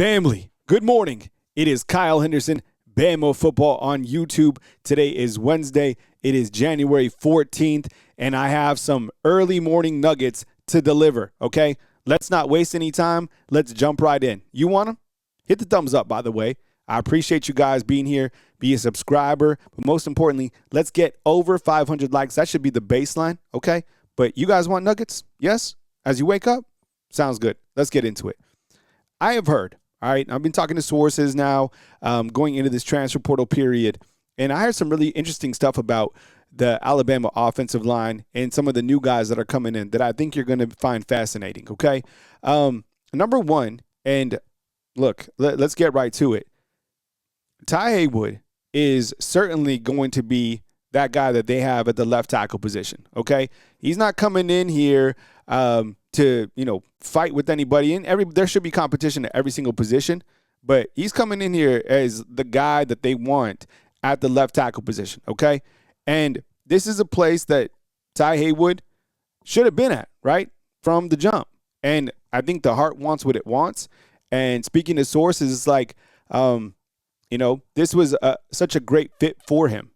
Family, good morning. It is Kyle Henderson, Bama Football on YouTube. Today is Wednesday. It is January 14th, and I have some early morning nuggets to deliver, okay? Let's not waste any time. Let's jump right in. You want them? Hit the thumbs up, by the way. I appreciate you guys being here. Be a subscriber. But most importantly, let's get over 500 likes. That should be the baseline, okay? But you guys want nuggets? Yes? As you wake up? Sounds good. Let's get into it. I have heard, all right, I've been talking to sources now going into this transfer portal period, and I heard some really interesting stuff about the Alabama offensive line and some of the new guys that are coming in that I think you're going to find fascinating, okay? Number one, and look, let's get right to it. Ty Haywood is certainly going to be that guy that they have at the left tackle position, okay? He's not coming in here to, fight with anybody. And there should be competition at every single position, but he's coming in here as the guy that they want at the left tackle position, okay? And this is a place that Ty Haywood should have been at, right, from the jump. And I think the heart wants what it wants. And speaking to sources, it's like, this was such a great fit for him,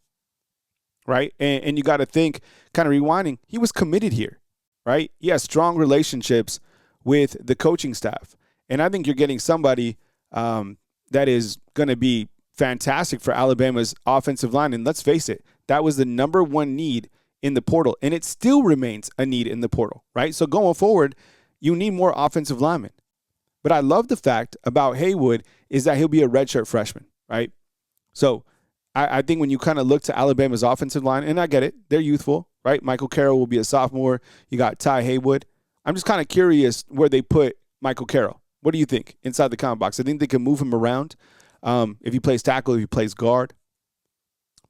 right? And you got to think, kind of rewinding, he was committed here, right? He has strong relationships with the coaching staff. And I think you're getting somebody that is going to be fantastic for Alabama's offensive line. And let's face it, that was the number one need in the portal. And it still remains a need in the portal, right? So going forward, you need more offensive linemen. But I love the fact about Haywood is that he'll be a redshirt freshman, right? So I think when you kind of look to Alabama's offensive line, and I get it, they're youthful, right? Michael Carroll will be a sophomore. You got Ty Haywood. I'm just kind of curious where they put Michael Carroll. What do you think inside the comment box? I think they can move him around if he plays tackle, if he plays guard.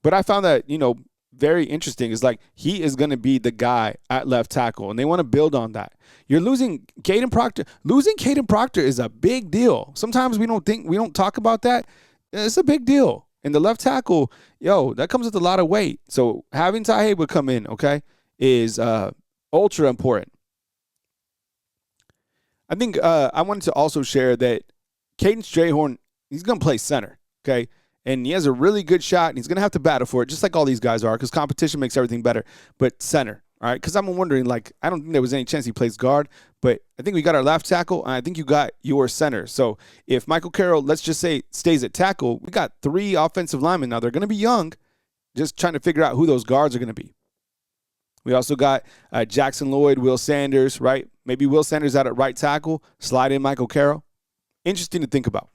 But I found that, very interesting. Is like he is going to be the guy at left tackle, and they want to build on that. You're losing Caden Proctor. Losing Caden Proctor is a big deal. Sometimes we don't talk about that. It's a big deal. And the left tackle, that comes with a lot of weight. So having Ty Haywood come in, okay, is ultra important. I think I wanted to also share that Caden Strayhorn, he's going to play center, okay? And he has a really good shot, and he's going to have to battle for it, just like all these guys are, because competition makes everything better. But center, all right? Because I'm wondering, I don't think there was any chance he plays guard, but I think we got our left tackle, and I think you got your center. So if Michael Carroll, let's just say, stays at tackle, we got 3 offensive linemen. Now, they're going to be young, just trying to figure out who those guards are going to be. We also got Jackson Lloyd, Will Sanders, right? Maybe Will Sanders out at right tackle, slide in Michael Carroll. Interesting to think about.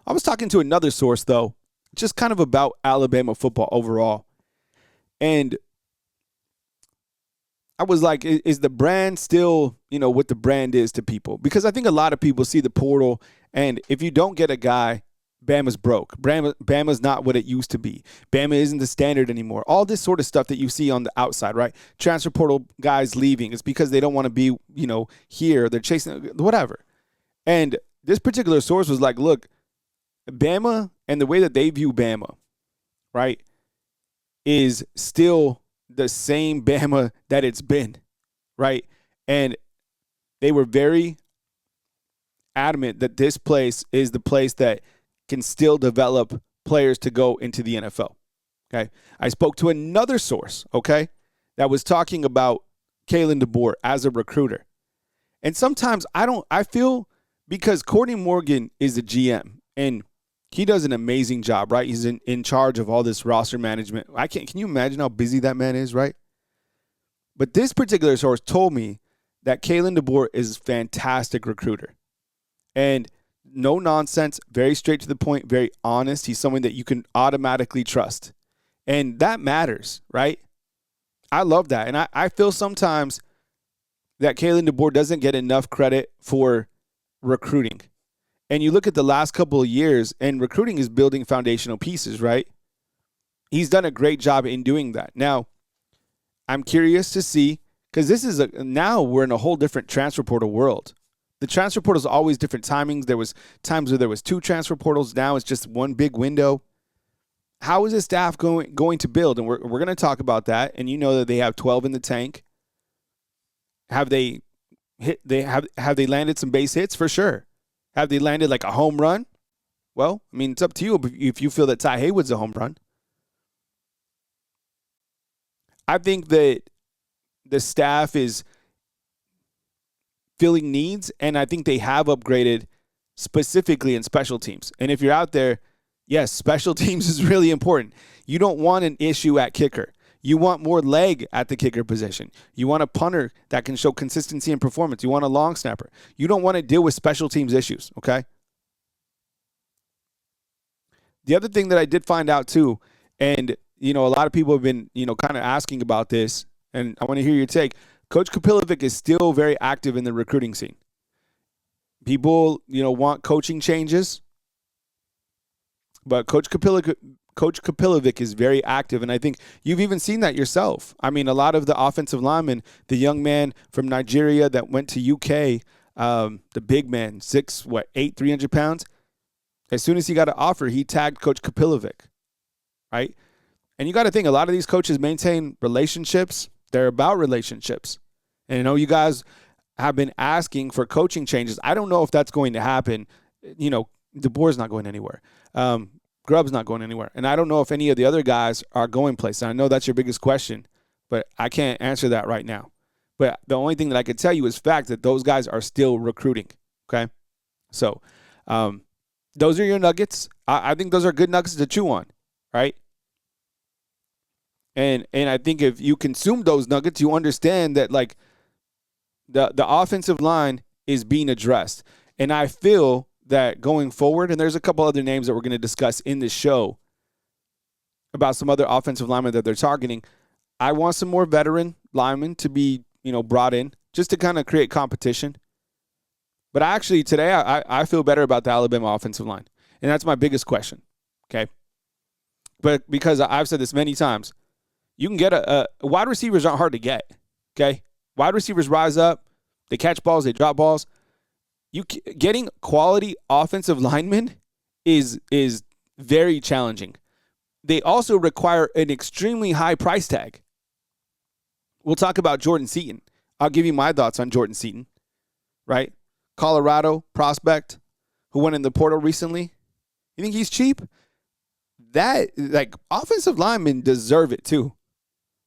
I was talking to another source, though, just kind of about Alabama football overall. And I was like, is the brand still, what the brand is to people? Because I think a lot of people see the portal, and if you don't get a guy, Bama's broke. Bama's not what it used to be. Bama isn't the standard anymore. All this sort of stuff that you see on the outside, right? Transfer portal guys leaving. It's because they don't want to be, here. They're chasing whatever. And this particular source was like, look, Bama and the way that they view Bama, right, is still the same Bama that it's been, right? And they were very adamant that this place is the place that can still develop players to go into the NFL, okay? I spoke to another source, okay, that was talking about Kalen DeBoer as a recruiter. And sometimes I feel because Courtney Morgan is the GM, and he does an amazing job, right? He's in charge of all this roster management. Can you imagine how busy that man is, right? But this particular source told me that Kalen DeBoer is a fantastic recruiter. And no nonsense, very straight to the point, very honest. He's someone that you can automatically trust. And that matters, right? I love that. And I feel sometimes that Kalen DeBoer doesn't get enough credit for recruiting. And you look at the last couple of years, and recruiting is building foundational pieces, right? He's done a great job in doing that. Now, I'm curious to see, because now we're in a whole different transfer portal world. The transfer portal is always different timings. There was times where there was 2 transfer portals. Now it's just one big window. How is the staff going to build? And we're going to talk about that. And you know that they have 12 in the tank. Have they landed some base hits? For sure. Have they landed like a home run? Well, I mean, it's up to you if you feel that Ty Haywood's a home run. I think that the staff is filling needs, and I think they have upgraded specifically in special teams. And if you're out there, yes, special teams is really important. You don't want an issue at kicker. You want more leg at the kicker position. You want a punter that can show consistency in performance. You want a long snapper. You don't want to deal with special teams issues, okay? The other thing that I did find out too, and, a lot of people have been, kind of asking about this, and I want to hear your take. Coach Kapilovic is still very active in the recruiting scene. People, want coaching changes, but Coach Kapilovic is very active, and I think you've even seen that yourself. I mean, a lot of the offensive linemen, the young man from Nigeria that went to UK, the big man, 6'8", 300 pounds, as soon as he got an offer, he tagged Coach Kapilovic, right? And you got to think, a lot of these coaches maintain relationships. They're about relationships. And I know you guys have been asking for coaching changes. I don't know if that's going to happen. DeBoer's not going anywhere. Grubb's not going anywhere. And I don't know if any of the other guys are going places. I know that's your biggest question, but I can't answer that right now. But the only thing that I could tell you is fact that those guys are still recruiting, okay? So those are your nuggets. I think those are good nuggets to chew on, right? And I think if you consume those nuggets, you understand that, like, the offensive line is being addressed. And I feel that going forward, and there's a couple other names that we're going to discuss in this show about some other offensive linemen that they're targeting. I want some more veteran linemen to be, brought in just to kind of create competition. But actually today I feel better about the Alabama offensive line. And that's my biggest question, okay? But because I've said this many times, you can get wide receivers aren't hard to get, okay? Wide receivers rise up, they catch balls, they drop balls. Getting quality offensive linemen is very challenging. They also require an extremely high price tag. We'll talk about Jordan Seaton. I'll give you my thoughts on Jordan Seaton, right? Colorado prospect who went in the portal recently. You think he's cheap? That, like, offensive linemen deserve it too,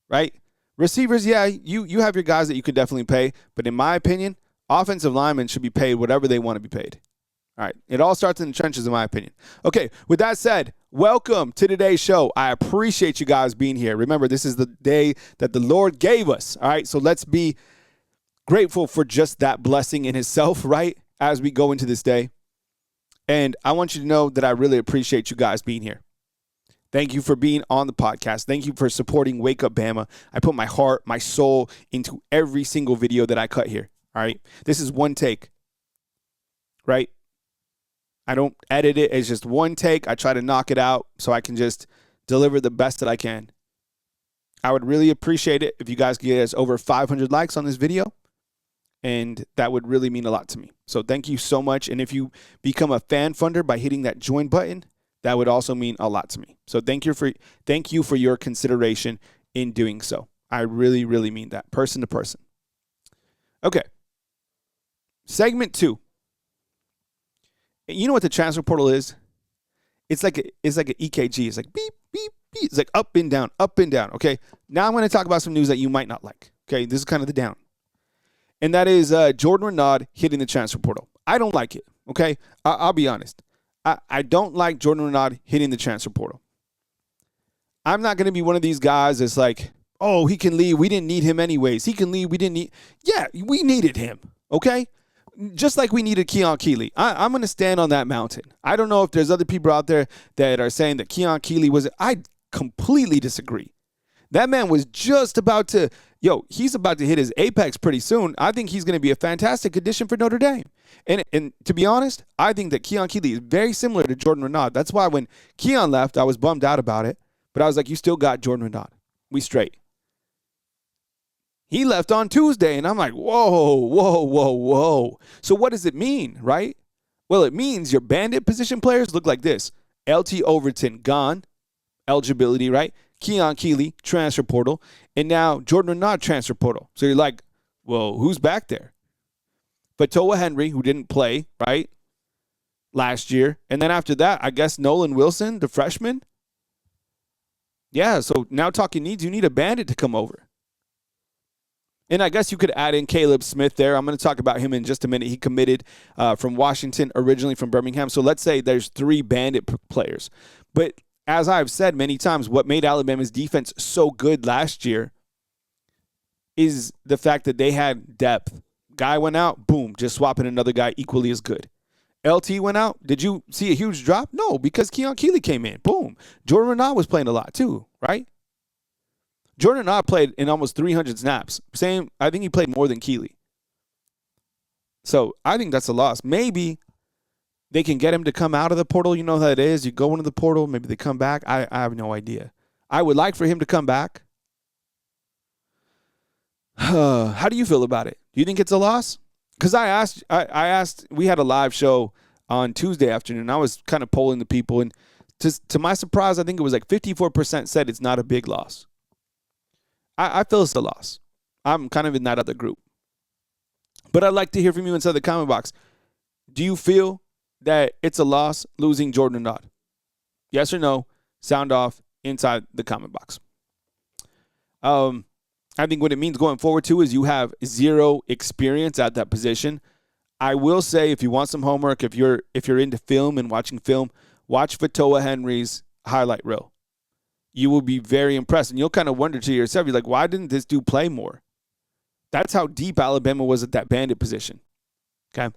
right? Receivers, yeah, you have your guys that you could definitely pay, but in my opinion, offensive linemen should be paid whatever they want to be paid. All right, it all starts in the trenches, in my opinion. Okay, with that said, welcome to today's show. I appreciate you guys being here. Remember, this is the day that the Lord gave us, all right? So let's be grateful for just that blessing in itself, right, as we go into this day. And I want you to know that I really appreciate you guys being here. Thank you for being on the podcast. Thank you for supporting Wake Up Bama. I put my heart, my soul into every single video that I cut here, all right? This is one take, right? I don't edit it. It's just one take. I try to knock it out so I can just deliver the best that I can. I would really appreciate it if you guys could get us over 500 likes on this video, and that would really mean a lot to me. So thank you so much. And if you become a fan funder by hitting that join button, that would also mean a lot to me. So thank you for your consideration in doing so. I really, really mean that, person to person. Okay. Segment 2. You know what the transfer portal is? It's like an EKG. It's like beep, beep, beep. It's like up and down, up and down. Okay. Now I'm going to talk about some news that you might not like. Okay. This is kind of the down. And that is Jordan Renaud hitting the transfer portal. I don't like it. Okay. I'll be honest. I don't like Jordan Renaud hitting the transfer portal. I'm not going to be one of these guys that's like, oh, he can leave. We didn't need him anyways. He can leave. We didn't need. Yeah, we needed him. Okay. Just like we needed Keon Keeley. I'm going to stand on that mountain. I don't know if there's other people out there that are saying that Keon Keeley was. I completely disagree. That man was just about to, he's about to hit his apex pretty soon. I think he's going to be a fantastic addition for Notre Dame. And to be honest, I think that Keon Keeley is very similar to Jordan Renaud. That's why when Keon left, I was bummed out about it. But I was like, you still got Jordan Renaud. We straight. He left on Tuesday, and I'm like, whoa. So what does it mean, right? Well, it means your Bandit position players look like this. LT Overton, gone. Eligibility, right? Keon Keeley, transfer portal. And now Jordan Renaud, transfer portal. So you're like, well, who's back there? Fatoa Henry, who didn't play, right? last year. And then after that, I guess Nolan Wilson, the freshman. Yeah, so now talking needs, you need a Bandit to come over. And I guess you could add in Caleb Smith there. I'm going to talk about him in just a minute. He committed from Washington, originally from Birmingham. So let's say there's 3 Bandit players. But as I've said many times, what made Alabama's defense so good last year is the fact that they had depth. Guy went out, boom, just swapping another guy equally as good. LT went out. Did you see a huge drop? No, because Keon Keeley came in. Boom. Jordan Renaud was playing a lot too, right? Jordan Renaud played in almost 300 snaps. I think he played more than Keeley. So I think that's a loss. Maybe they can get him to come out of the portal. You know how it is. You go into the portal. Maybe they come back. I have no idea. I would like for him to come back. How do you feel about it? Do you think it's a loss? Because I asked, we had a live show on Tuesday afternoon. I was kind of polling the people, and to my surprise, I think it was like 54% said it's not a big loss. I feel it's a loss. I'm kind of in that other group. But I'd like to hear from you inside the comment box. Do you feel that it's a loss losing Jordan Renaud? Yes or no? Sound off inside the comment box. I think what it means going forward, too, is you have 0 experience at that position. I will say, if you want some homework, if you're into film and watching film, watch Fatoa Henry's highlight reel. You will be very impressed, and you'll kind of wonder to yourself, you're like, why didn't this dude play more? That's how deep Alabama was at that Bandit position, okay?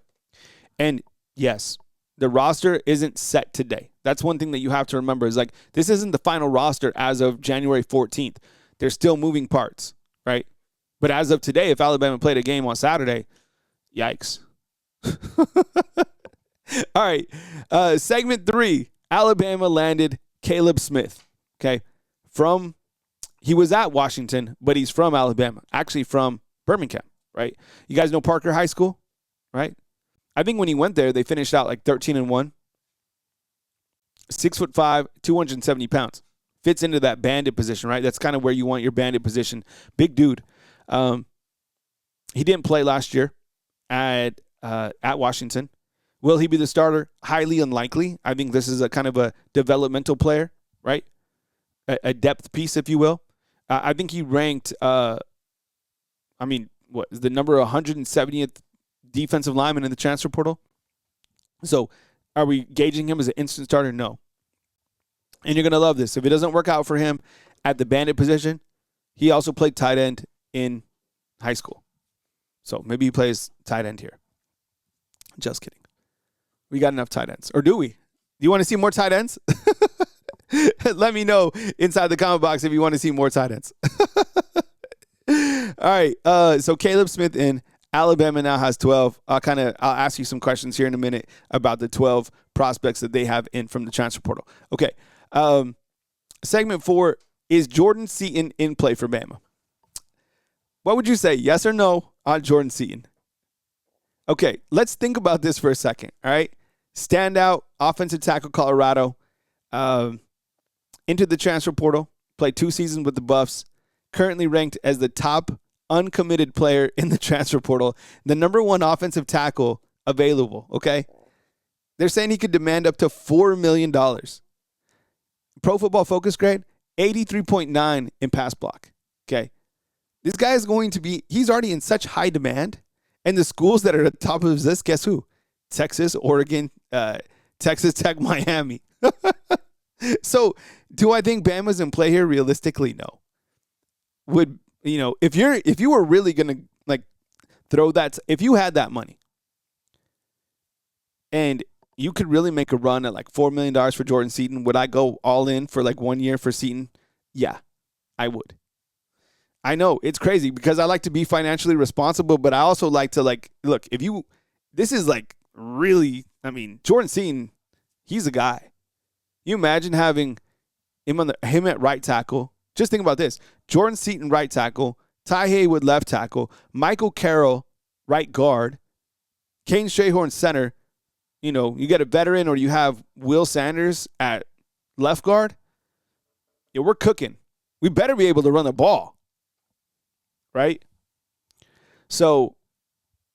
And, yes, the roster isn't set today. That's one thing that you have to remember is, like, this isn't the final roster as of January 14th. There's still moving parts. Right? But as of today, if Alabama played a game on Saturday, yikes. All right. Segment 3, Alabama landed Caleb Smith. Okay. He was at Washington, but he's from Alabama. Actually from Birmingham, right? You guys know Parker High School, right? I think when he went there, they finished out like 13-1. 6'5", 270 pounds. Fits into that Bandit position, right? That's kind of where you want your Bandit position. Big dude. He didn't play last year at Washington. Will he be the starter? Highly unlikely. I think this is a kind of a developmental player, right? A depth piece, if you will. I think he ranked, the number 170th defensive lineman in the transfer portal. So are we gauging him as an instant starter? No. And you're going to love this. If it doesn't work out for him at the Bandit position, he also played tight end in high school. So maybe he plays tight end here. Just kidding. We got enough tight ends. Or do we? Do you want to see more tight ends? Let me know inside the comment box if you want to see more tight ends. All right. So Caleb Smith in Alabama now has 12. I'll ask you some questions here in a minute about the 12 prospects that they have in from the transfer portal. Okay. Segment 4, is Jordan Seaton in play for Bama? What would you say, yes or no on Jordan Seaton? Okay, let's think about this for a second, all right? Standout, offensive tackle, Colorado. Into the transfer portal, played 2 seasons with the Buffs. Currently ranked as the top uncommitted player in the transfer portal. The number 1 offensive tackle available, okay? They're saying he could demand up to $4 million. Pro Football Focus grade, 83.9 in pass block, okay? This guy is he's already in such high demand. And the schools that are at the top of his list, guess who? Texas, Oregon, Texas Tech, Miami. So do I think Bama's in play here? Realistically, no. If you were really going to throw that, if you had that money and you could really make a run at $4 million for Jordan Seaton, would I go all in for 1 year for Seaton? Yeah, I would. I know it's crazy because I like to be financially responsible, but I also like to look, this is really, Jordan Seaton, he's a guy. You imagine having him at right tackle. Just think about this. Jordan Seaton, right tackle, Ty Haywood, left tackle, Michael Carroll, right guard, Kane Strayhorn, center. You get a veteran or you have Will Sanders at left guard. Yeah, we're cooking. We better be able to run the ball. Right? So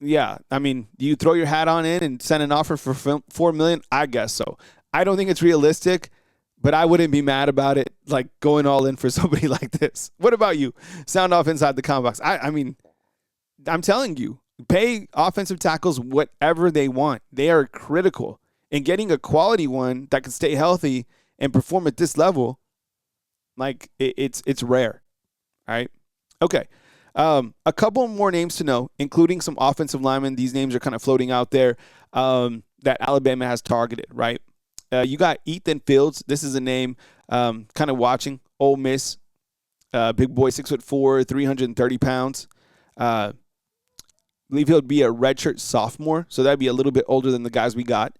Yeah, I mean, do you throw your hat on in and send an offer for $4 million? I guess so. I don't think it's realistic, but I wouldn't be mad about it, like going all in for somebody like this. What about you? Sound off inside the comment box. I mean, I'm telling you, pay offensive tackles whatever they want. They are critical. And getting a quality one that can stay healthy and perform at this level, like it's rare. All right. Okay. A couple more names to know, including some offensive linemen. These names are kind of floating out there that Alabama has targeted, right? You got Ethan Fields. This is a name kind of watching. Ole Miss, big boy, 6'4", 330 pounds. I believe he'll be a redshirt sophomore, so that'd be a little bit older than the guys we got.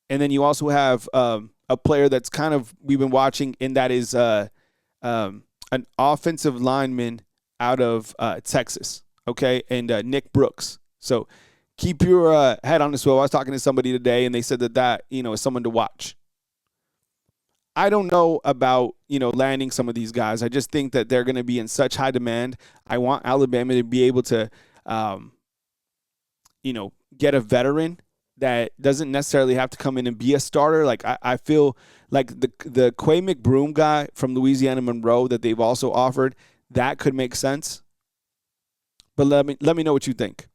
And then you also have a player that's kind of we've been watching, and that is an offensive lineman out of Texas, okay, and Nick Brooks. So keep your head on the swivel. I was talking to somebody today, and they said that is someone to watch. I don't know about landing some of these guys. I just think that they're going to be in such high demand. I want Alabama to be able to, get a veteran that doesn't necessarily have to come in and be a starter. Like I feel like the Quay McBroom guy from Louisiana Monroe that they've also offered, that could make sense. But let me know what you think.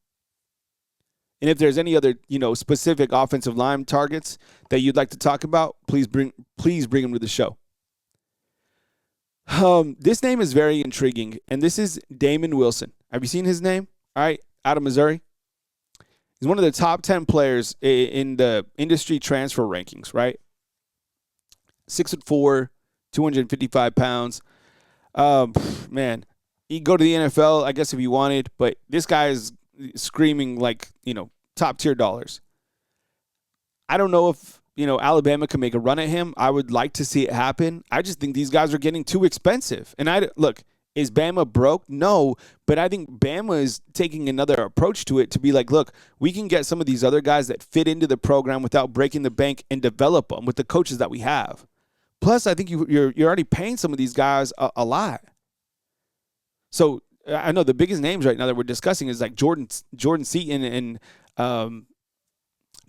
And if there's any other, specific offensive line targets that you'd like to talk about, please bring them to the show. This name is very intriguing, and this is Damon Wilson. Have you seen his name? All right, out of Missouri. He's one of the top 10 players in the industry transfer rankings, right? 6'4", 255 pounds. Man, he'd go to the NFL, I guess, if he wanted, but this guy is screaming like, top tier dollars. I don't know if, Alabama can make a run at him. I would like to see it happen. I just think these guys are getting too expensive. And look, is Bama broke? No, but I think Bama is taking another approach to it to be like, look, we can get some of these other guys that fit into the program without breaking the bank and develop them with the coaches that we have. Plus, I think you're already paying some of these guys a lot. So I know the biggest names right now that we're discussing is like Jordan Seaton and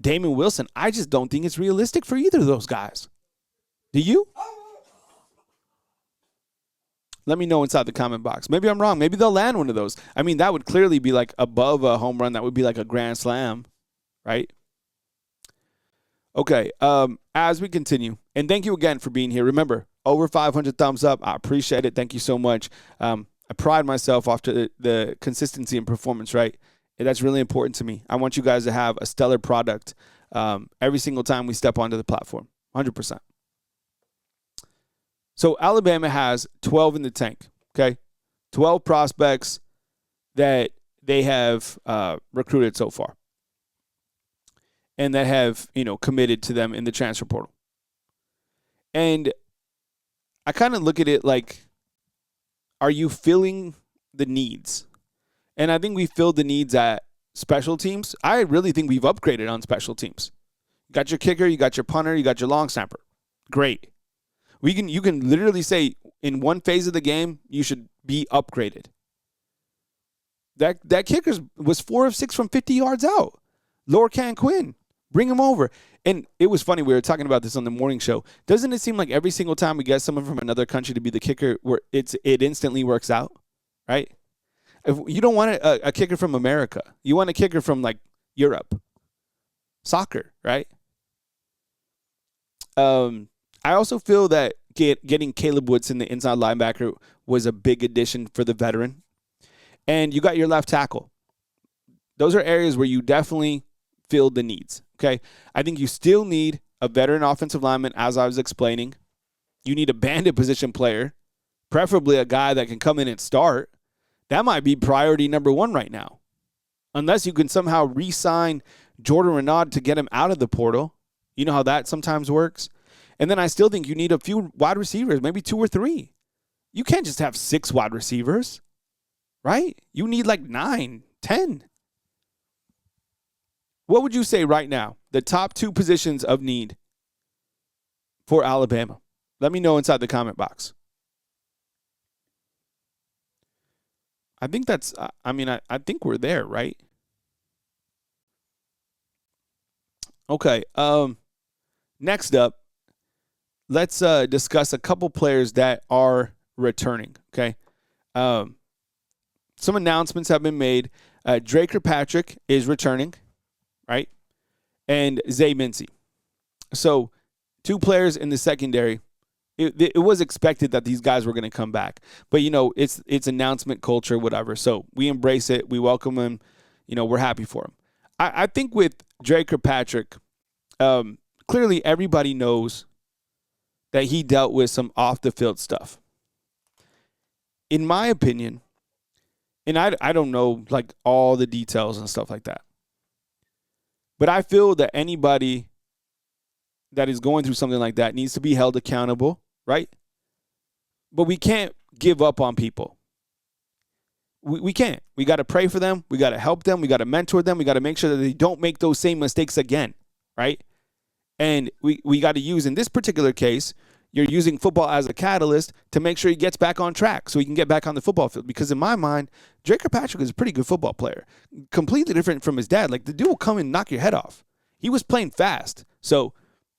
Damon Wilson. I just don't think it's realistic for either of those guys. Do you? Let me know inside the comment box. Maybe I'm wrong. Maybe they'll land one of those. I mean, that would clearly be like above a home run. That would be like a grand slam, right? Okay, as we continue, and thank you again for being here. Remember, over 500 thumbs up. I appreciate it. Thank you so much. I pride myself off to the consistency and performance, right? And that's really important to me. I want you guys to have a stellar product every single time we step onto the platform, 100%. So Alabama has 12 in the tank, okay? 12 prospects that they have recruited so far and that have, committed to them in the transfer portal. And I kind of look at it like, are you filling the needs? And I think we filled the needs at special teams. I really think we've upgraded on special teams. You got your kicker, you got your punter, you got your long snapper. Great. You can literally say in one phase of the game, you should be upgraded. That kicker was 4 of 6 from 50 yards out. Lorcan Quinn, bring him over. And it was funny, we were talking about this on the morning show. Doesn't it seem like every single time we get someone from another country to be the kicker, where it instantly works out, right? If you don't want a kicker from America. You want a kicker from, like, Europe. Soccer, right? I also feel that getting Caleb Woodson, the inside linebacker, was a big addition for the veteran. And you got your left tackle. Those are areas where you definitely filled the needs, okay? I think you still need a veteran offensive lineman, as I was explaining. You need a bandit position player, preferably a guy that can come in and start. That might be priority number 1 right now. Unless you can somehow re-sign Jordan Renaud to get him out of the portal. You know how that sometimes works. And then I still think you need a few wide receivers, maybe 2 or 3. You can't just have 6 wide receivers, right? You need like 9, 10. What would you say right now, the top 2 positions of need for Alabama? Let me know inside the comment box. I think I think we're there, right? Okay. Next up, let's discuss a couple players that are returning. Okay. Some announcements have been made. Dre Kirkpatrick is returning, right? And Zay Mincy. So, two players in the secondary. It was expected that these guys were going to come back, but it's announcement culture, whatever. So we embrace it. We welcome them. We're happy for him. I think with Dre Kirkpatrick, clearly everybody knows that he dealt with some off the field stuff. In my opinion, and I don't know like all the details and stuff like that, but I feel that anybody that is going through something like that needs to be held accountable, right? But we can't give up on people. We can't. We got to pray for them. We got to help them. We got to mentor them. We got to make sure that they don't make those same mistakes again, right? And we got to use, in this particular case, you're using football as a catalyst to make sure he gets back on track so he can get back on the football field. Because in my mind, Dre Kirkpatrick is a pretty good football player. Completely different from his dad. Like, the dude will come and knock your head off. He was playing fast. So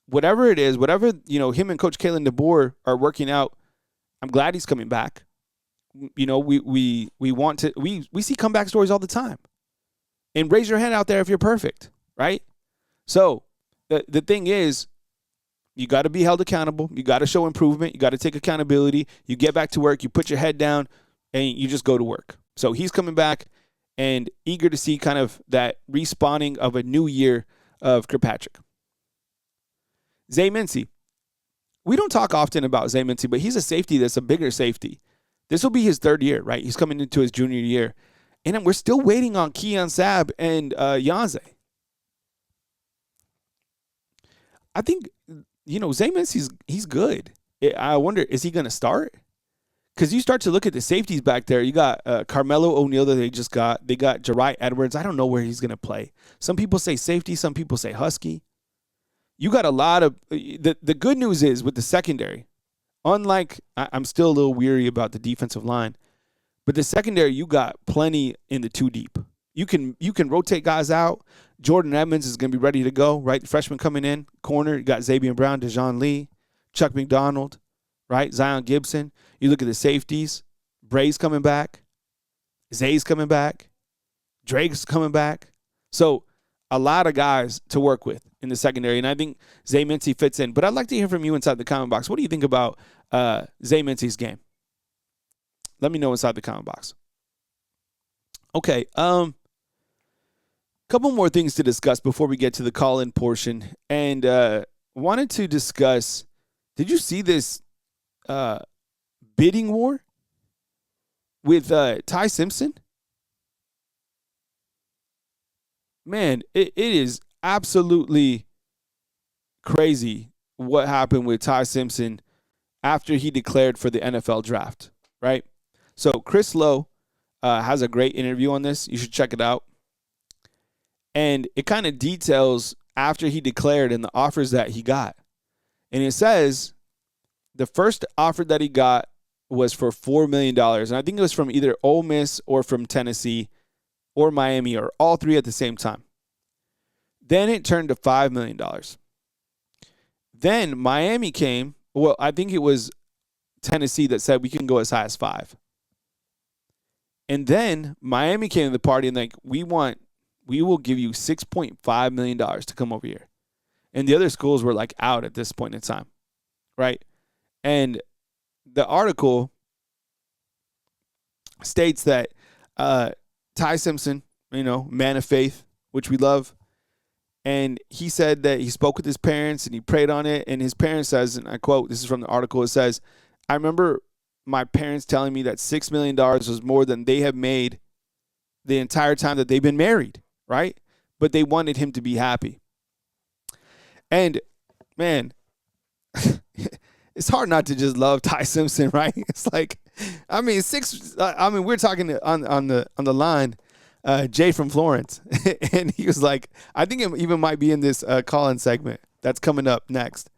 whatever it is, whatever, him and Coach Kalen DeBoer are working out, I'm glad he's coming back. We see comeback stories all the time. And raise your hand out there if you're perfect, right? So the thing is, you got to be held accountable. You got to show improvement. You got to take accountability. You get back to work. You put your head down, and you just go to work. So he's coming back and eager to see kind of that respawning of a new year of Kirkpatrick. Zay Mincy. We don't talk often about Zay Mincy, but he's a safety that's a bigger safety. This will be his third year, right? He's coming into his junior year. And we're still waiting on Keon Sabb and Yanze. I think, Zay Mincy's he's good. I wonder, is he going to start? Because you start to look at the safeties back there. You got Carmelo O'Neal that they just got. They got Jariah Edwards. I don't know where he's going to play. Some people say safety. Some people say Husky. You got a lot of the good news is with the secondary, unlike I'm still a little weary about the defensive line, but the secondary, you got plenty in the two deep. You can rotate guys out. Jordan Edmonds is going to be ready to go, right? The freshman coming in, corner, you got Xavier Brown, Dejon Lee, Chuck McDonald, right? Zion Gibson. You look at the safeties, Bray's coming back, Zay's coming back, Drake's coming back. So a lot of guys to work with in the secondary, and I think Zay Mincy fits in. But I'd like to hear from you inside the comment box. What do you think about Zay Mincy's game? Let me know inside the comment box. Okay, couple more things to discuss before we get to the call-in portion. And wanted to discuss, did you see this bidding war with Ty Simpson? Man, it is absolutely crazy what happened with Ty Simpson after he declared for the NFL draft, right? So Chris Lowe has a great interview on this. You should check it out. And it kind of details after he declared and the offers that he got. And it says the first offer that he got was for $4 million. And I think it was from either Ole Miss or from Tennessee or Miami or all three at the same time. Then it turned to $5 million. Then Miami came. Well, I think it was Tennessee that said we can go as high as $5 million. And then Miami came to the party and like, we will give you $6.5 million to come over here. And the other schools were like out at this point in time, right? And the article states that Ty Simpson, man of faith, which we love, and he said that he spoke with his parents and he prayed on it. And his parents says, and I quote, this is from the article, it says, I remember my parents telling me that $6 million was more than they have made the entire time that they've been married, right? But they wanted him to be happy. And, man, it's hard not to just love Ty Simpson, right? It's like, we're talking on the line, Jay from Florence, and he was like, I think it even might be in this call-in segment that's coming up next.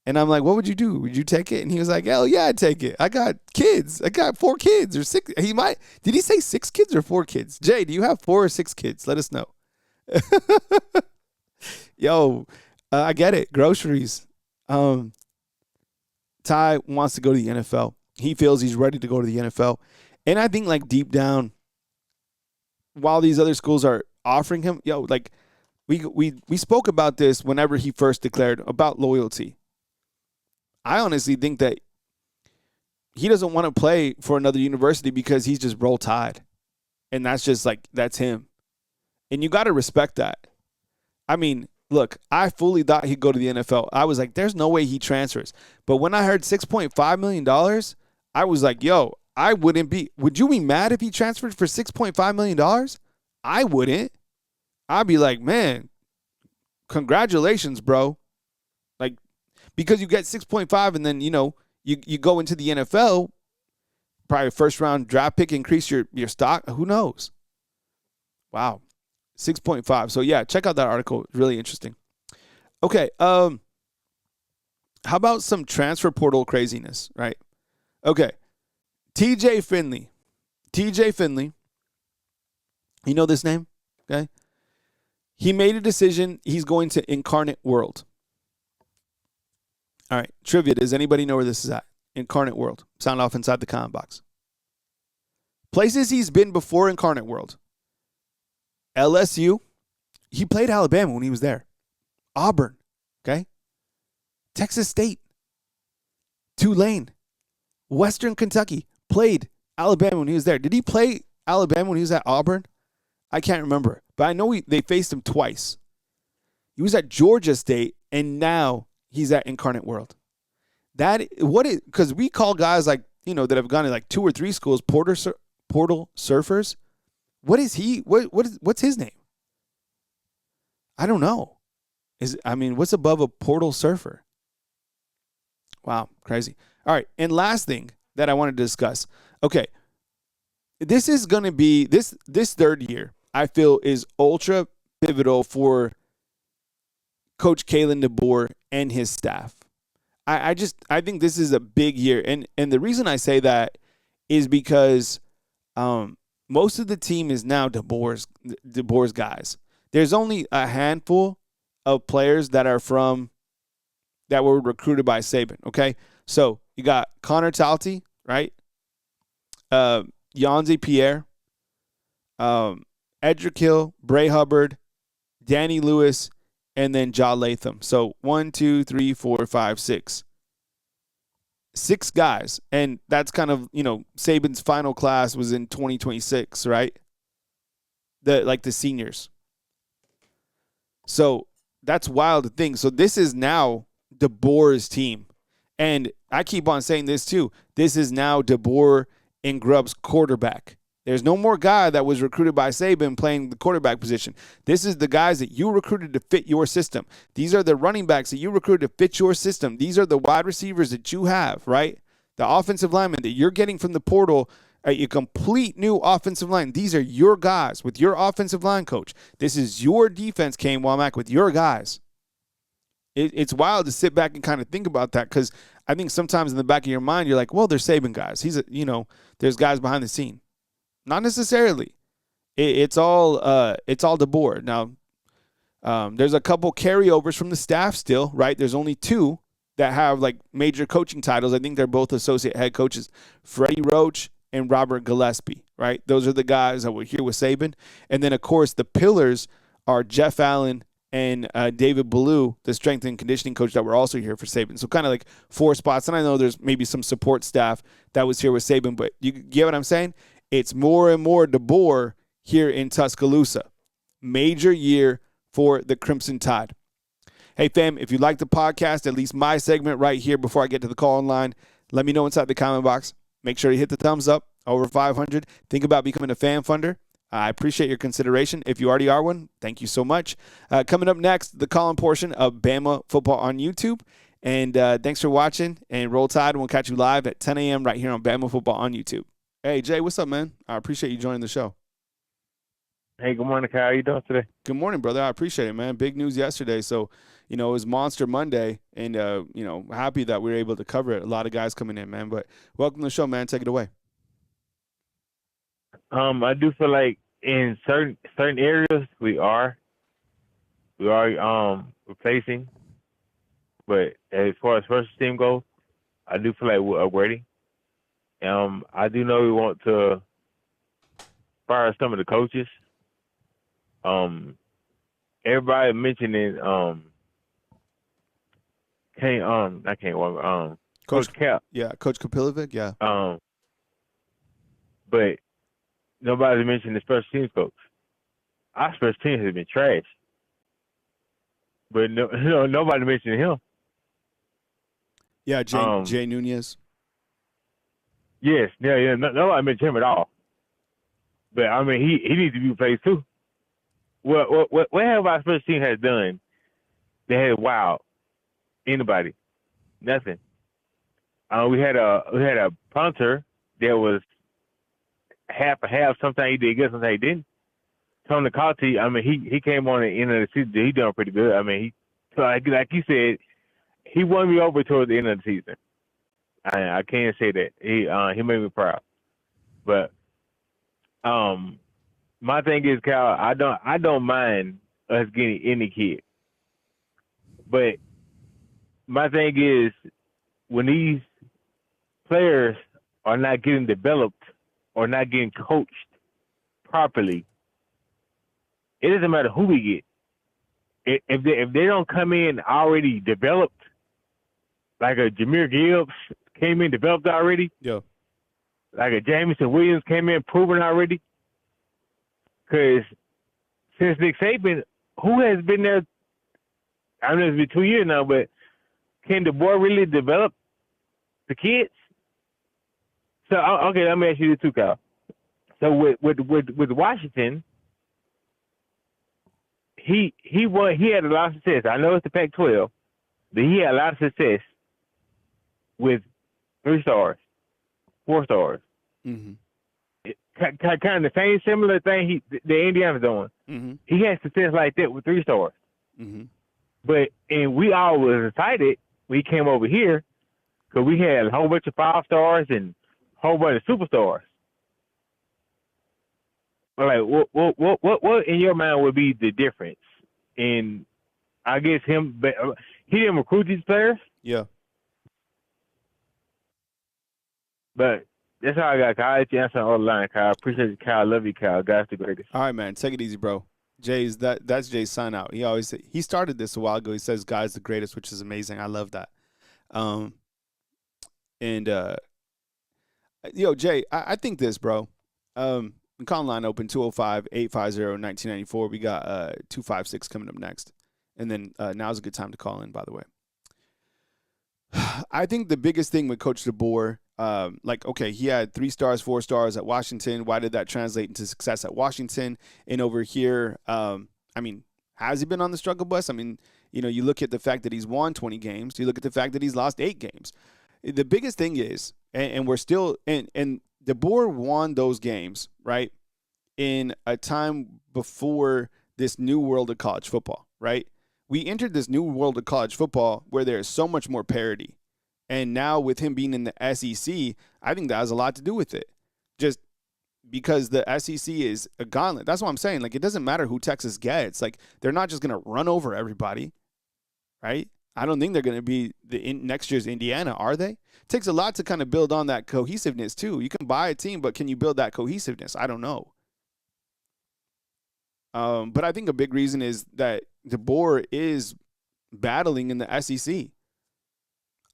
And I'm like, what would you do? Would you take it? And he was like, hell yeah, I'd take it. I got kids. I got 4 kids or 6. Did he say 6 kids or 4 kids? Jay, do you have 4 or 6 kids? Let us know. Yo, I get it. Groceries. Ty wants to go to the NFL. He feels he's ready to go to the NFL. And I think, like, deep down, while these other schools are offering him, like, we spoke about this whenever he first declared about loyalty. I honestly think that he doesn't want to play for another university because he's just Roll Tide. And that's just, like, that's him. And you got to respect that. I mean, look, I fully thought he'd go to the NFL. I was like, there's no way he transfers. But when I heard $6.5 million, I was like, yo, would you be mad if he transferred for $6.5 million? I wouldn't. I'd be like, man, congratulations, bro. Like, because you get 6.5 and then, you go into the NFL, probably a first-round draft pick, increase your stock. Who knows? Wow. 6.5. So, yeah, check out that article. It's really interesting. Okay. How about some transfer portal craziness, right? Okay. TJ Finley. You know this name? Okay. He made a decision. He's going to Incarnate World. All right. Trivia. Does anybody know where this is at? Incarnate World. Sound off inside the comment box. Places he's been before Incarnate World. LSU. He played Alabama when he was there. Auburn. Okay. Texas State. Tulane. Western Kentucky. Played Alabama when he was there. Did he play Alabama when he was at Auburn? I can't remember. But I know they faced him twice. He was at Georgia State, and now he's at Incarnate World. Because we call guys like, that have gone to like 2 or 3 schools, portal surfers. What is he? What's his name? I don't know. What's above a portal surfer? Wow, crazy. All right, and last thing that I wanted to discuss. Okay, this is going to be, this third year, I feel, is ultra pivotal for Coach Kalen DeBoer and his staff. I think this is a big year. And the reason I say that is because most of the team is now DeBoer's guys. There's only a handful of players that were recruited by Saban, okay? So you got Connor Talty, right? Yanzi Pierre, Edric Hill, Bray Hubbard, Danny Lewis, and then Ja Latham. So 1, 2, 3, 4, 5, 6. 6 guys. And that's kind of, Saban's final class was in 2026, right? The seniors. So that's wild to think. So this is now DeBoer's team. And I keep on saying this too. This is now DeBoer and Grubb's quarterback. There's no more guy that was recruited by Saban playing the quarterback position. This is the guys that you recruited to fit your system. These are the running backs that you recruited to fit your system. These are the wide receivers that you have, right? The offensive linemen that you're getting from the portal, a complete new offensive line. These are your guys with your offensive line coach. This is your defense, Kane Womack, with your guys. It's wild to sit back and kind of think about that, because I think sometimes in the back of your mind, you're like, well, they're Saban guys. There's guys behind the scene. Not necessarily. It's all DeBoer. Now, there's a couple carryovers from the staff still, right? There's only 2 that have like major coaching titles. I think they're both associate head coaches, Freddie Roach and Robert Gillespie, right? Those are the guys that were here with Saban. And then, of course, the pillars are Jeff Allen and David Ballou, the strength and conditioning coach that were also here for Saban. So kind of like 4 spots. And I know there's maybe some support staff that was here with Saban, but you get what I'm saying? It's more and more DeBoer here in Tuscaloosa. Major year for the Crimson Tide. Hey, fam, if you like the podcast, at least my segment right here before I get to the call-in line, let me know inside the comment box. Make sure you hit the thumbs up, over 500. Think about becoming a fan funder. I appreciate your consideration. If you already are one, thank you so much. Coming up next, the call-in portion of Bama Football on YouTube. And thanks for watching. And Roll Tide, and we'll catch you live at 10 a.m. right here on Bama Football on YouTube. Hey, Jay, what's up, man? I appreciate you joining the show. Hey, good morning, Kyle. How you doing today? Good morning, brother. I appreciate it, man. Big news yesterday. So, it was Monster Monday, and, happy that we were able to cover it. A lot of guys coming in, man. But welcome to the show, man. Take it away. I do feel like in certain areas we are. We are replacing, but as far as first team goes, I do feel like we're upgrading. I do know we want to fire some of the coaches. Everybody mentioning Coach Cap. Yeah, Coach Kapilovic. Yeah. But nobody mentioned the special teams coach. Our special teams has been trash. But nobody mentioned him. Yeah, Jay Nunez. Yes, yeah. Nobody mentioned him at all. But I mean, he needs to be replaced too. What have our special team has done that had wowed anybody? Nothing. We had a punter that was half a half. Sometimes he did good, sometimes he didn't. Tony Conti, I mean, he came on at the end of the season. He done pretty good. I mean, like you said, he won me over towards the end of the season. I can't say that. He made me proud. But my thing is, Kyle, I don't mind us getting any kid. But my thing is, when these players are not getting developed or not getting coached properly, it doesn't matter who we get. If they don't come in already developed, like a Jameer Gibbs came in developed already, yeah, like a Jameson Williams came in proven already, because since Nick Saban, who has been there? I know it's been 2 years now, but can DeBoer really develop the kids? So okay, let me ask you this too, Kyle. So with Washington, he had a lot of success. I know it's the Pac-12, but he had a lot of success with 3 stars, 4 stars. Mm-hmm. Kind of the same similar thing the Indiana's doing. Mm-hmm. He had success like that with 3 stars. Mm-hmm. And we all was excited when he came over here because we had a whole bunch of 5 stars and a whole bunch of superstars. But like, what in your mind would be the difference in, I guess, him? But he didn't recruit these players. Yeah. But that's how I got Kyle. I answer on the line, Kyle. I appreciate you, Kyle. I love you, Kyle. God's the greatest. All right, man. Take it easy, bro. That's Jay's sign out. He started this a while ago. He says God's the greatest, which is amazing. I love that. Jay, I think this, bro. Call line open 205-850-1994. We got 256 coming up next. And then now's a good time to call in, by the way. I think the biggest thing with Coach DeBoer, he had 3 stars, 4 stars at Washington. Why did that translate into success at Washington? And over here, has he been on the struggle bus? I mean, you look at the fact that he's won 20 games. You look at the fact that he's lost 8 games. The biggest thing is, and we're still, and DeBoer won those games, right, in a time before this new world of college football, right? We entered this new world of college football where there is so much more parity. And now with him being in the SEC, I think that has a lot to do with it. Just because the SEC is a gauntlet. That's what I'm saying. Like, it doesn't matter who Texas gets. Like, they're not just going to run over everybody, right? I don't think they're going to be next year's Indiana, are they? It takes a lot to kind of build on that cohesiveness, too. You can buy a team, but can you build that cohesiveness? I don't know. But I think a big reason is that DeBoer is battling in the SEC.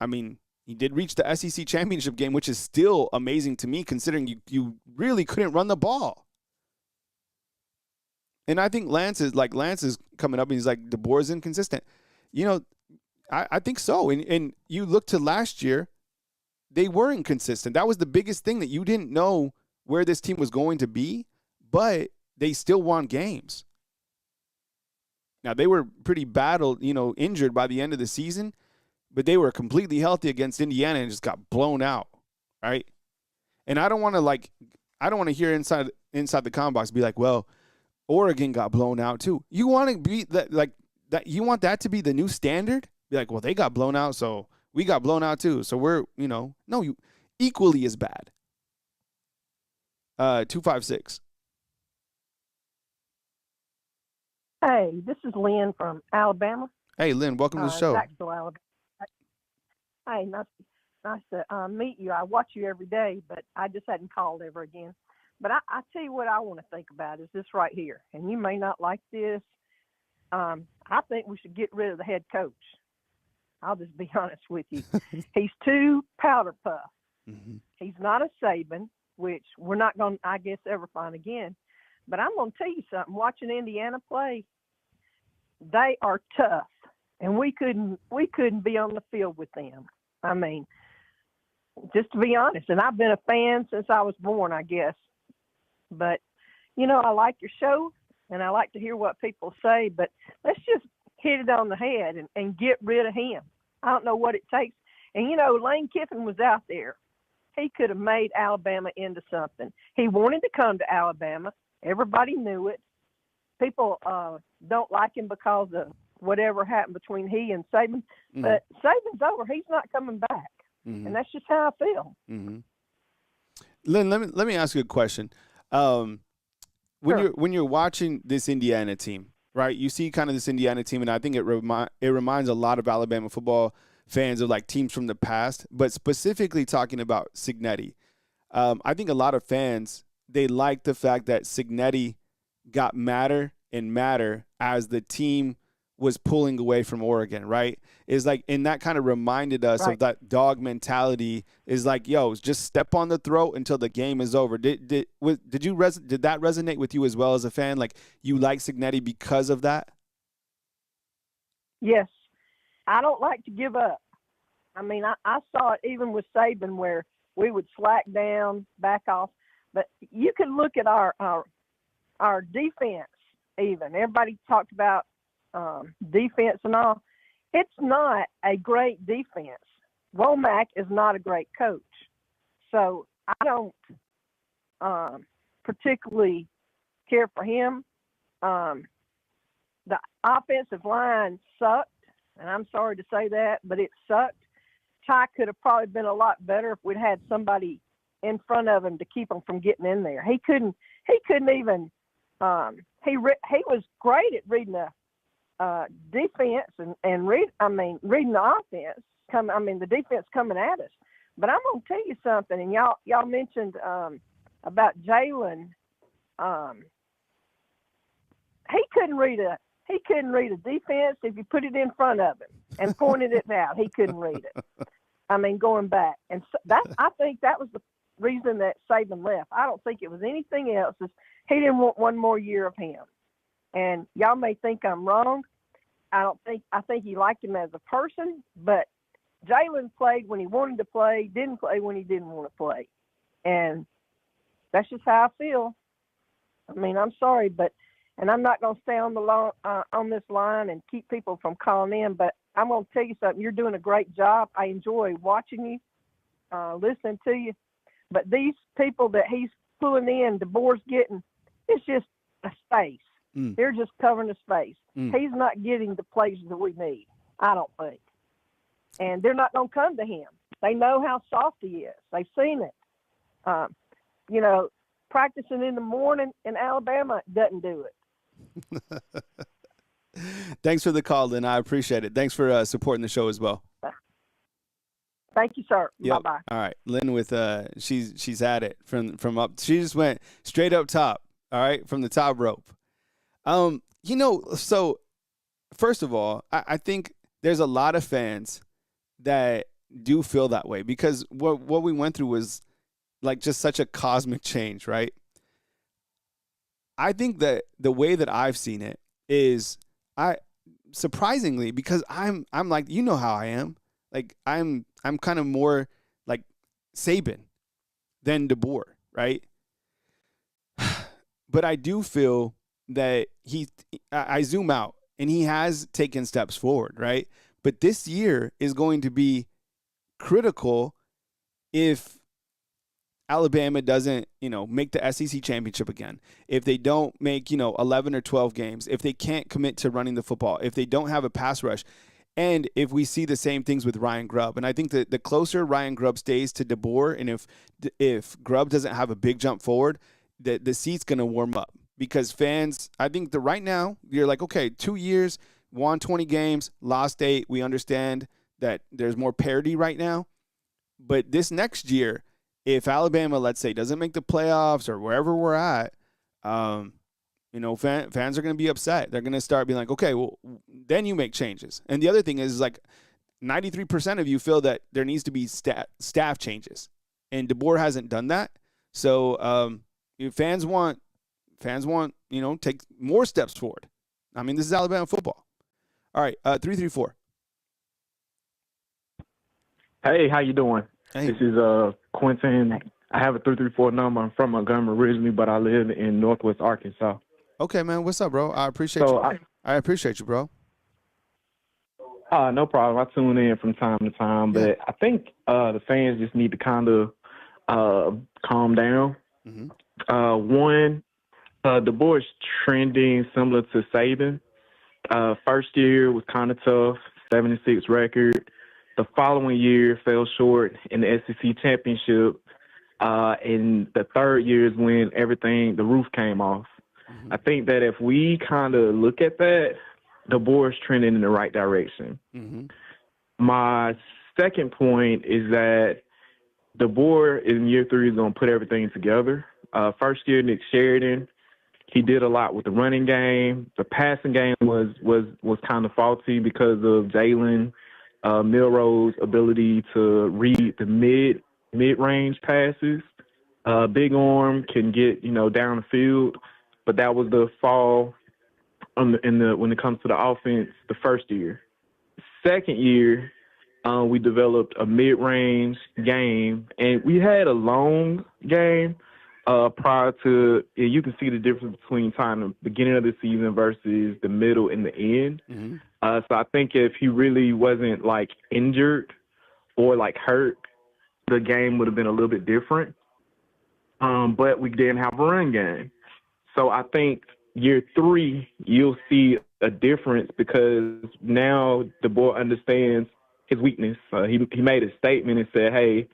I mean, he did reach the SEC championship game, which is still amazing to me, considering you really couldn't run the ball. And I think Lance is coming up, and he's like, DeBoer's inconsistent. I think so. And you look to last year, they were inconsistent. That was the biggest thing, that you didn't know where this team was going to be, but they still won games. Now, they were pretty injured by the end of the season, but they were completely healthy against Indiana and just got blown out, right? And I don't want to hear inside the comment box be like, well, Oregon got blown out too. You want to be that you want that to be the new standard? Be like, well, they got blown out, so we got blown out too. So we're, no, you equally as bad. 256. Hey, this is Lynn from Alabama, Hey, Lynn, welcome to the show. Jacksonville, Alabama. Hey, nice to meet you. I watch you every day, but I just hadn't called ever again. But I tell you what I want to think about is this right here, and you may not like this. I think we should get rid of the head coach. I'll just be honest with you. He's too powder puff. Mm-hmm. He's not a Saban, which we're not going to, I guess, ever find again. But I'm going to tell you something. Watching Indiana play, they are tough, and we couldn't be on the field with them. I mean, just to be honest, and I've been a fan since I was born, I guess. But, I like your show, and I like to hear what people say, but let's just hit it on the head and get rid of him. I don't know what it takes. And, Lane Kiffin was out there. He could have made Alabama into something. He wanted to come to Alabama. Everybody knew it. People don't like him because of whatever happened between he and Saban. Mm-hmm. But Saban's over. He's not coming back. Mm-hmm. And that's just how I feel. Mm-hmm. Lynn, let me ask you a question. When Sure. you're watching this Indiana team, right? You see kind of this Indiana team, and I think it reminds a lot of Alabama football fans of like teams from the past, but specifically talking about Cignetti. I think a lot of fans, they like the fact that Cignetti got madder and madder as the team was pulling away from Oregon, right? Is like, and that kind of reminded us Right. of that dog mentality. Is like, yo, just step on the throat until the game is over. Did that resonate with you as well as a fan? Like, you like Cignetti because of that? Yes. I don't like to give up. I mean, I saw it even with Saban where we would slack down, back off. But you can look at our defense even. Everybody talked about defense and all. It's not a great defense. Womack is not a great coach. So I don't particularly care for him. The offensive line sucked, and I'm sorry to say that, but it sucked. Ty could have probably been a lot better if we'd had somebody in front of him to keep him from getting in there. He couldn't even. He was great at reading the defense and reading the offense. The defense coming at us. But I'm gonna tell you something, and y'all mentioned about Jalen. He couldn't read a defense if you put it in front of him and pointed it out. He couldn't read it. Going back, and so I think that was the reason that Saban left. I don't think it was anything else. He didn't want one more year of him. And y'all may think I'm wrong. I think he liked him as a person, but Jalen played when he wanted to play, didn't play when he didn't want to play. And that's just how I feel. I'm sorry, and I'm not going to stay on on this line and keep people from calling in, but I'm going to tell you something. You're doing a great job. I enjoy watching you, listening to you. But these people that he's pulling in, DeBoer's getting, it's just a space. Mm. They're just covering the space. Mm. He's not getting the places that we need, I don't think. And they're not going to come to him. They know how soft he is. They've seen it. Practicing in the morning in Alabama doesn't do it. Thanks for the call, Lynn. I appreciate it. Thanks for supporting the show as well. Thank you, sir. Yep. Bye-bye. All right. Lynn with she's had it from up. She just went straight up top, all right, from the top rope. So first of all, I think there's a lot of fans that do feel that way because what we went through was like just such a cosmic change, right? I think that the way that I've seen it is surprisingly, because I'm like, you know how I am. Like I'm kind of more like Saban than DeBoer, right? But I do feel that I zoom out and he has taken steps forward, right? But this year is going to be critical if Alabama doesn't, make the SEC championship again. If they don't make, 11 or 12 games, if they can't commit to running the football, if they don't have a pass rush, and if we see the same things with Ryan Grubb. And I think that the closer Ryan Grubb stays to DeBoer, and if Grubb doesn't have a big jump forward, the seat's going to warm up because fans, I think that right now you're like, okay, 2 years, won 20 games, lost 8. We understand that there's more parity right now. But this next year, if Alabama, let's say, doesn't make the playoffs or wherever we're at, fans are going to be upset. They're going to start being like, okay, well, then you make changes. And the other thing is like 93% of you feel that there needs to be staff changes. And DeBoer hasn't done that. So fans want, take more steps forward. I mean, this is Alabama football. All right, 334. Hey, how you doing? Hey. This is Quentin. I have a 334 number. I'm from Montgomery originally, but I live in Northwest Arkansas. Okay, man. What's up, bro? I appreciate you. I appreciate you, bro. No problem. I tune in from time to time, but I think the fans just need to kind of calm down. One, DeBoer's trending similar to Saban. First year was kind of tough, 7-6 record. The following year fell short in the SEC championship. And the third year is when the roof came off. I think that if we kind of look at that, DeBoer's trending in the right direction. My second point is that DeBoer in year 3 is going to put everything together. First year, Nick Sheridan, he did a lot with the running game. The passing game was kind of faulty because of Jalen Milroe's ability to read the mid-range passes. Big arm can get down the field, but that was the fall when it comes to the offense the first year. Second year, we developed a mid-range game, and we had a long game prior to. You can see the difference between time the beginning of the season versus the middle and the end. So I think if he really wasn't like injured or like hurt, the game would have been a little bit different. But we didn't have a run game. So I think year 3, you'll see a difference because now DeBoer understands his weakness. He made a statement and said, hey,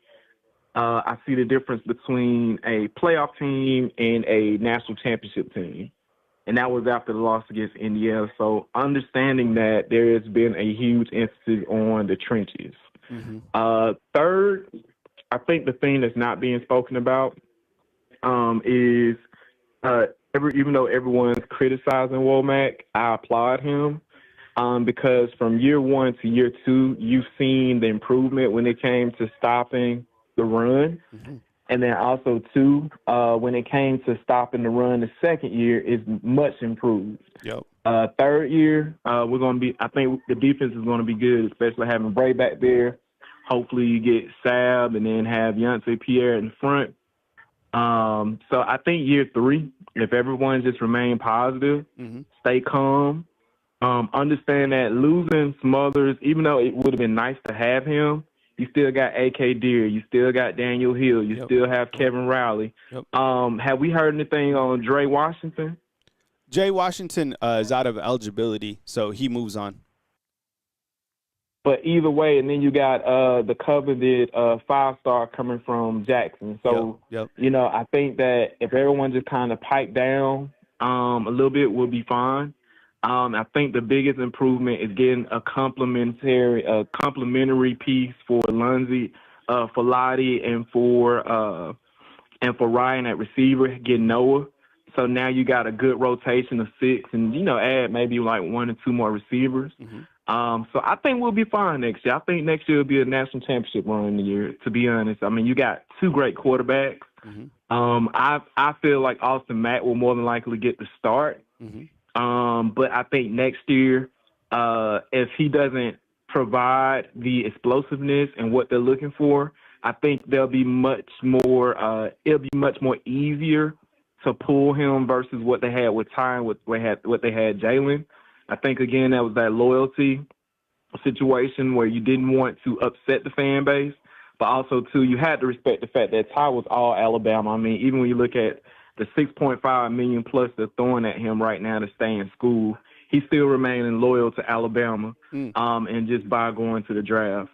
I see the difference between a playoff team and a national championship team. And that was after the loss against Indiana. So understanding that there has been a huge emphasis on the trenches. Third, I think the thing that's not being spoken about is even though everyone's criticizing Womack, I applaud him because from year 1 to year 2, you've seen the improvement when it came to stopping the run. And then also, too, when it came to stopping the run, the second year is much improved. Third year, I think the defense is going to be good, especially having Bray back there. Hopefully you get Sab and then have Yancey Pierre in front. So I think year 3, if everyone just remain positive, stay calm, understand that losing Smothers, even though it would have been nice to have him, you still got A.K. Deere. You still got Daniel Hill. You still have Kevin Rowley. Have we heard anything on Dre Washington? Jay Washington is out of eligibility, so he moves on. But either way, and then you got the coveted 5-star coming from Jackson. So, I think that if everyone just kind of pipe down a little bit, we'll be fine. I think the biggest improvement is getting a complementary piece for Lunzi, for Lottie, and for Ryan at receiver, getting Noah. So now you got a good rotation of 6, and add maybe like 1 or 2 more receivers. So I think we'll be fine next year. I think next year will be a national championship run in the year. To be honest, I mean you got 2 great quarterbacks. I feel like Austin Mack will more than likely get the start. But I think next year, if he doesn't provide the explosiveness and what they're looking for, I think there'll be much more. It'll be much more easier to pull him versus what they had with Ty, what they had Jalen. I think again that was that loyalty situation where you didn't want to upset the fan base, but also too you had to respect the fact that Ty was all Alabama. I mean, even when you look at the $6.5 million plus they're throwing at him right now to stay in school, he's still remaining loyal to Alabama, and just by going to the draft.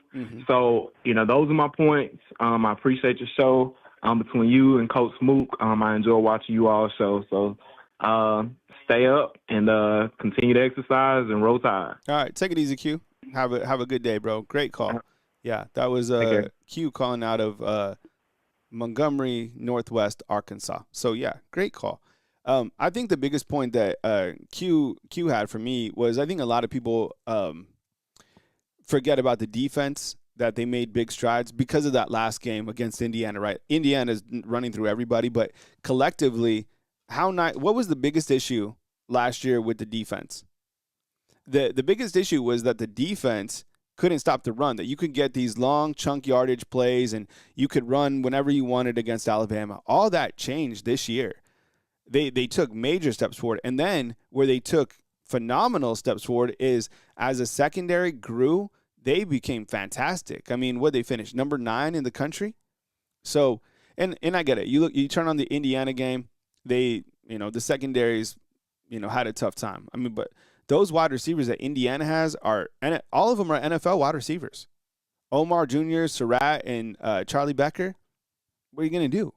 So, those are my points. I appreciate your show. Between you and Coach Smook, I enjoy watching you all show. So stay up and continue to exercise and roll tide. All right, take it easy, Q. Have a good day, bro. Great call. Yeah, that was Q calling out of Montgomery, Northwest Arkansas. So yeah, great call. I think the biggest point that Q had for me was I think a lot of people forget about the defense, that they made big strides because of that last game against Indiana, right? Indiana's running through everybody, but collectively, what was the biggest issue last year with the defense? The biggest issue was that the defense couldn't stop the run, that you could get these long chunk yardage plays and you could run whenever you wanted against Alabama. All that changed this year. They took major steps forward. And then where they took phenomenal steps forward is as a secondary grew, they became fantastic. I mean, what they finished? Number 9 in the country? So, and I get it. You turn on the Indiana game, the secondaries, had a tough time. I mean, but those wide receivers that Indiana has and all of them are NFL wide receivers. Omar Jr., Surratt, and Charlie Becker. What are you going to do?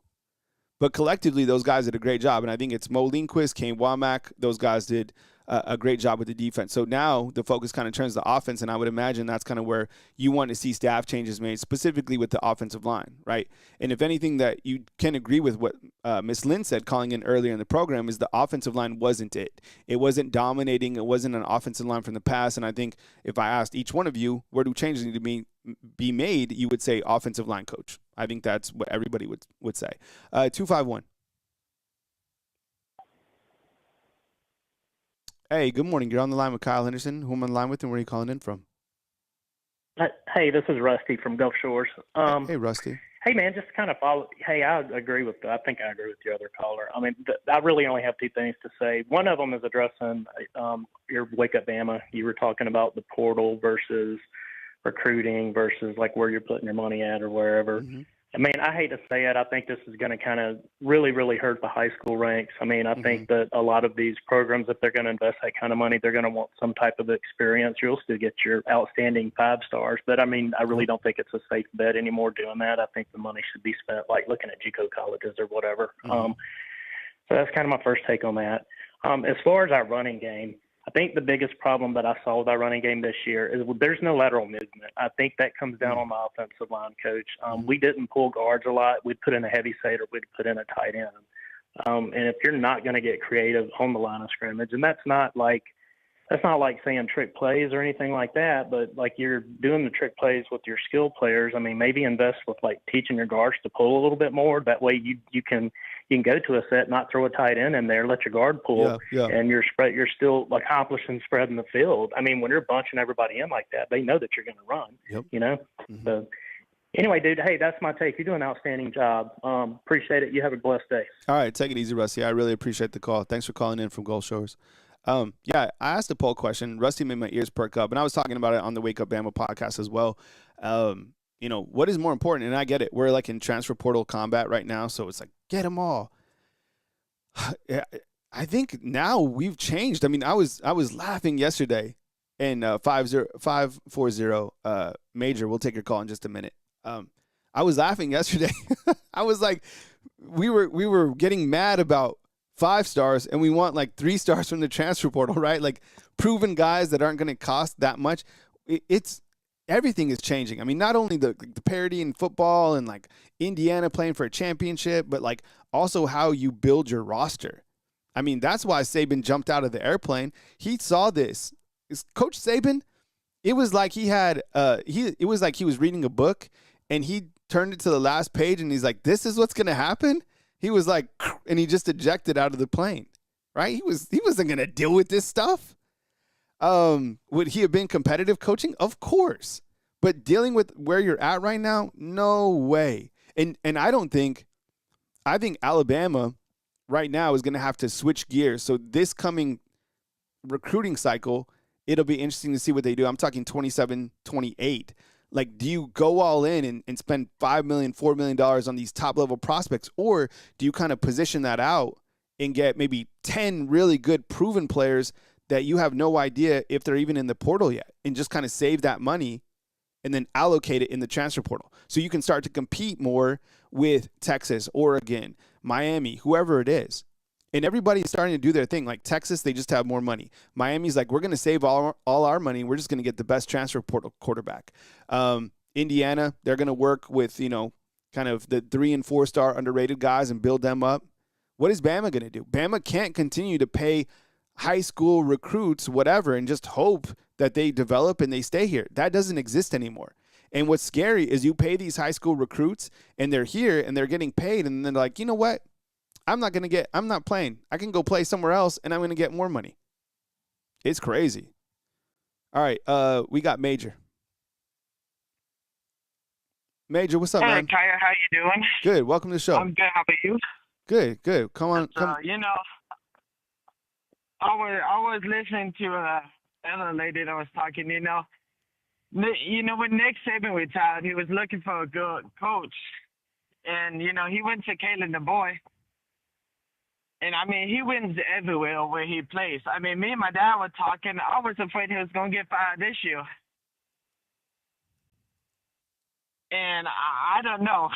But collectively, those guys did a great job. And I think it's Mo Lindquist, Kane Womack. Those guys did a great job with the defense. So now the focus kind of turns to offense, and I would imagine that's kind of where you want to see staff changes made, specifically with the offensive line, right? And if anything that you can agree with what Miss Lynn said calling in earlier in the program is the offensive line wasn't it. It wasn't dominating. It wasn't an offensive line from the past. And I think if I asked each one of you, where do changes need to be made, you would say offensive line coach. I think that's what everybody would say. 251. Hey, good morning. You're on the line with Kyle Henderson. Who am I on the line with, and where are you calling in from? Hey, this is Rusty from Gulf Shores. Hey, Rusty. Hey, man, just kind of follow. Hey, I think I agree with the other caller. I mean, I really only have two things to say. One of them is addressing your Wake Up Bama. You were talking about the portal versus recruiting versus like where you're putting your money at or wherever. Mm-hmm. I mean, I hate to say it. I think this is going to kind of really, really hurt the high school ranks. I mean, I think that a lot of these programs, if they're going to invest that kind of money, they're going to want some type of experience. You'll still get your outstanding 5 stars. But, I mean, I really don't think it's a safe bet anymore doing that. I think the money should be spent, like, looking at JUCO colleges or whatever. So that's kind of my first take on that. As far as our running game, I think the biggest problem that I saw with our running game this year is there's no lateral movement. I think that comes down on the offensive line coach. We didn't pull guards a lot. We'd put in a heavy set or we'd put in a tight end. And if you're not going to get creative on the line of scrimmage, and that's not like saying trick plays or anything like that, but like you're doing the trick plays with your skill players. I mean, maybe invest with like teaching your guards to pull a little bit more. That way you can go to a set, not throw a tight end in there, let your guard pull, and you're still accomplishing spreading the field. I mean, when you're bunching everybody in like that, they know that you're going to run, So anyway, dude, hey, that's my take. You're doing an outstanding job. Appreciate it. You have a blessed day. All right, take it easy, Rusty. I really appreciate the call. Thanks for calling in from Gulf Shores. I asked a poll question. Rusty made my ears perk up, and I was talking about it on the Wake Up Bama podcast as well. What is more important? And I get it. We're like in transfer portal combat right now, so it's like, get them all. I think now we've changed. I mean, I was laughing yesterday in 540 Major. We'll take your call in just a minute. I was laughing yesterday. I was like, we were getting mad about 5 stars, and we want like 3 stars from the transfer portal, right? Like proven guys that aren't going to cost that much. It's everything is changing. I mean, not only the parity in football and like Indiana playing for a championship, but like also how you build your roster. I mean, that's why Saban jumped out of the airplane. He saw this. Coach Saban, it was like he had it was like he was reading a book and he turned it to the last page and he's like, this is what's going to happen. He was like, and he just ejected out of the plane, right? He wasn't going to deal with this stuff. Would he have been competitive coaching? Of course. But dealing with where you're at right now, no way. And I think Alabama right now is going to have to switch gears. So this coming recruiting cycle, it'll be interesting to see what they do. I'm talking 27, 28. Like, do you go all in and spend $5 million, $4 million on these top-level prospects, or do you kind of position that out and get maybe 10 really good proven players that you have no idea if they're even in the portal yet, and just kind of save that money and then allocate it in the transfer portal so you can start to compete more with Texas, Oregon, Miami, whoever it is. And everybody's starting to do their thing. Like Texas, they just have more money. Miami's like, we're going to save all our money. We're just going to get the best transfer portal quarterback. Indiana, they're going to work with, kind of the 3- and 4-star underrated guys and build them up. What is Bama going to do? Bama can't continue to pay high school recruits whatever and just hope that they develop and they stay here. That doesn't exist anymore. And what's scary is you pay these high school recruits and they're here and they're getting paid and they're like, you know what? I'm not playing. I can go play somewhere else and I'm going to get more money. It's crazy. All right. We got Major. Major, what's up, hey, man? Kaya, how you doing? Good. Welcome to the show. I'm good. How about you? Good. Come on. I was listening to another lady that was talking. When Nick Saban retired, he was looking for a good coach, and he went to Kalen DeBoer. And he wins everywhere where he plays. Me and my dad were talking. I was afraid he was going to get fired this year. And I don't know.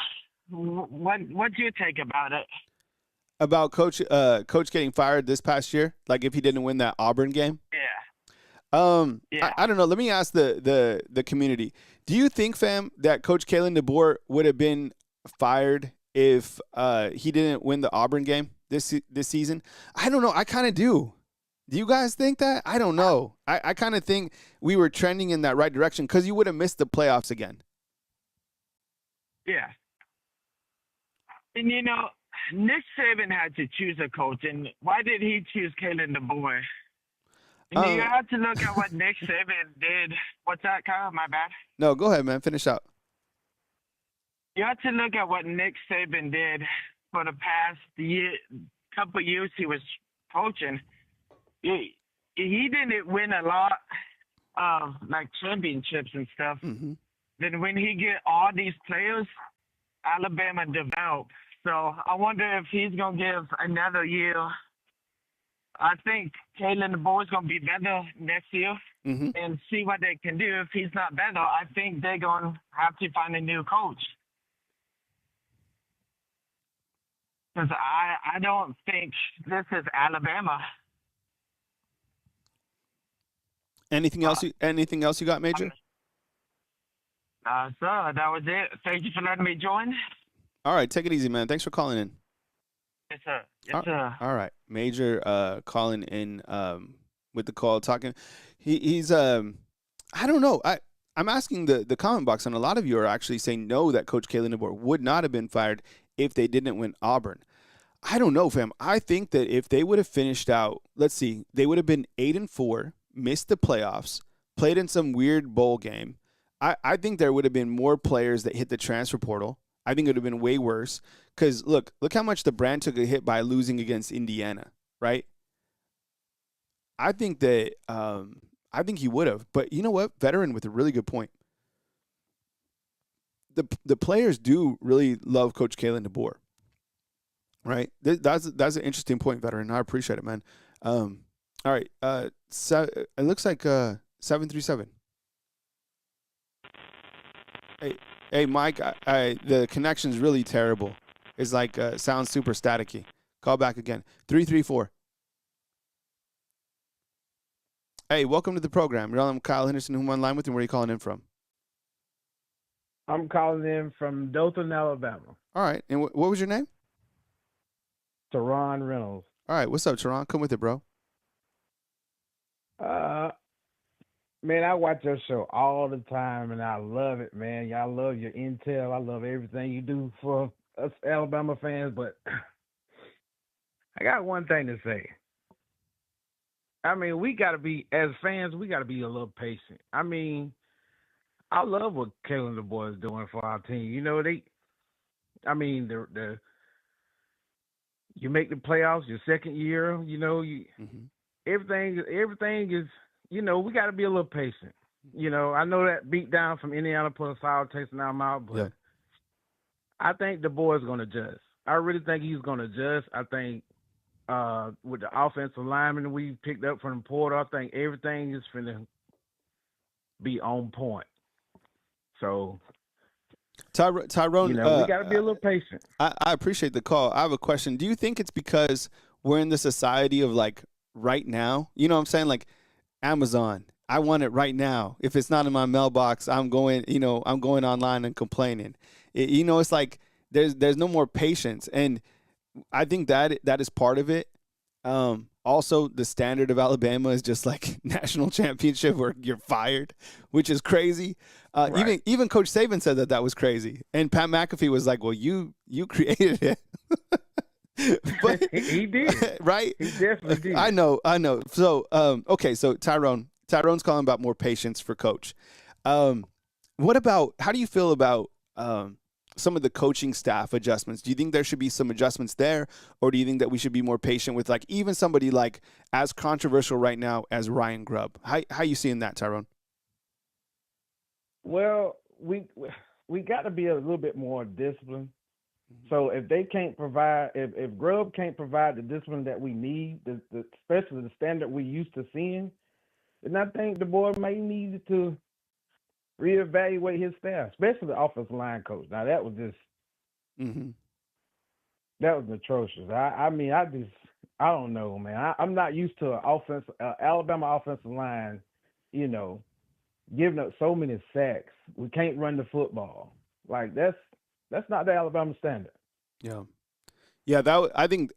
What do you think about it? About coach getting fired this past year? Like if he didn't win that Auburn game? Yeah. Yeah. I don't know. Let me ask the community. Do you think, fam, that Coach Kalen DeBoer would have been fired if he didn't win the Auburn game this season? I don't know. I kind of do. Do you guys think that? I don't know. I kind of think we were trending in that right direction because you would have missed the playoffs again. Yeah. And Nick Saban had to choose a coach, and why did he choose Kalen DeBoer? And you have to look at what Nick Saban did. What's that, Kyle? My bad. No, go ahead, man. Finish out. You have to look at what Nick Saban did for the past couple years he was coaching. He didn't win a lot of championships and stuff. Mm-hmm. Then when he get all these players, Alabama developed. So I wonder if he's gonna give another year. I think Kalen DeBoer is gonna be better next year, and see what they can do. If he's not better, I think they're gonna have to find a new coach. Because I don't think this is Alabama. Anything else you got, Major? Sir, that was it. Thank you for letting me join. All right, take it easy, man. Thanks for calling in. Yes, sir. Yes, sir. All right, Major calling in with the call, talking. He's I don't know. I'm asking the comment box, and a lot of you are actually saying no, that Coach Kalen DeBoer would not have been fired if they didn't win Auburn. I don't know, fam. I think that if they would have finished out, let's see, they would have been 8-4, missed the playoffs, played in some weird bowl game. I think there would have been more players that hit the transfer portal. I think it would have been way worse because look how much the brand took a hit by losing against Indiana, right? I think that I think he would have, but you know what? Veteran with a really good point. The players do really love Coach Kalen DeBoer, right? That's an interesting point, Veteran. I appreciate it, man. All right, it looks like 737. Hey, Mike, the connection's really terrible. It's like sounds super staticky. Call back again. 334. Hey, welcome to the program. I'm Kyle Henderson, who I'm online with, and where are you calling in from? I'm calling in from Dothan, Alabama. All right, and what was your name? Teron Reynolds. All right, what's up, Teron? Come with it, bro. Man, I watch your show all the time, and I love it, man. Y'all love your intel. I love everything you do for us Alabama fans, but I got one thing to say. We got to be, as fans, we got to be a little patient. I love what Kalen DeBoer is doing for our team. You make the playoffs your second year, everything is, we got to be a little patient. I know that beat down from Indiana put a sour taste in our mouth, but yeah. I think DeBoer is going to adjust. I really think he's going to adjust. I think with the offensive lineman we picked up from the portal, I think everything is finna be on point. So, Tyrone, we got to be a little patient. I appreciate the call. I have a question. Do you think it's because we're in the society of like right now. You know what I'm saying? Like Amazon, I want it right now. If it's not in my mailbox, I'm going online and complaining. It's like there's no more patience. And I think that is part of it. Also, the standard of Alabama is just like national championship where you're fired, which is crazy. Right. Even Coach Saban said that was crazy. And Pat McAfee was like, well, you created it. But, he did. Right? He definitely did. I know. So, okay, so Tyrone's calling about more patience for Coach. How do you feel about some of the coaching staff adjustments? Do you think there should be some adjustments there, or do you think that we should be more patient with like even somebody like as controversial right now as Ryan Grubb? How you seeing that, Tyrone? Well, we got to be a little bit more disciplined. So if they can't provide, if Grubb can't provide the discipline that we need, especially the standard we used to seeing, then I think DeBoer may need to reevaluate his staff, especially the offensive line coach. Now that was just that was atrocious. I don't know, man. I'm not used to an Alabama offensive line, giving up so many sacks. We can't run the football. Like that's not the Alabama standard. Yeah. I think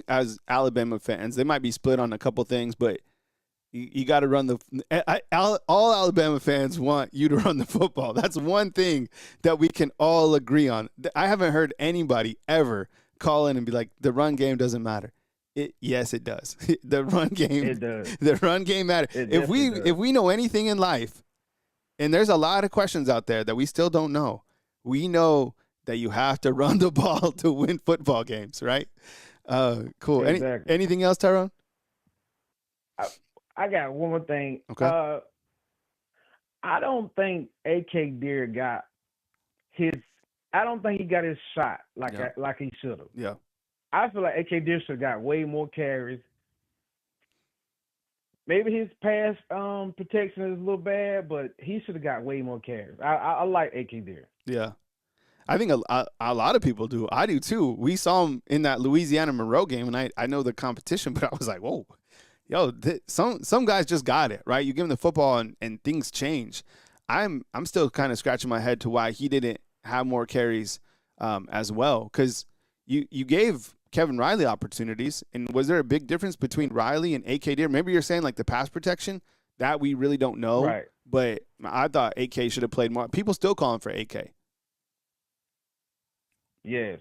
as Alabama fans, they might be split on a couple things, but you got to run all Alabama fans want you to run the football. That's one thing that we can all agree on. I haven't heard anybody ever call in and be like, the run game doesn't matter. Yes, it does. The run game. It does. The run game matters. If we know anything in life, and there's a lot of questions out there that we still don't know, we know that you have to run the ball to win football games, right? Cool. Exactly. Anything else, Tyrone? I got one more thing. Okay. I don't think AK Deer got his. I don't think he got his shot like he should have. Yeah. I feel like AK Deer should have got way more carries. Maybe his pass protection is a little bad, but he should have got way more carries. I like AK Deer. Yeah. I think a lot of people do. I do too. We saw him in that Louisiana Monroe game, and I know the competition, but I was like, whoa. Yo, some guys just got it, right? You give him the football and things change. I'm still kind of scratching my head to why he didn't have more carries as well, because you gave Kevin Riley opportunities, and was there a big difference between Riley and AK Deer? Maybe you're saying like the pass protection that we really don't know, right? But I thought AK should have played more. People still call him for AK. Yes.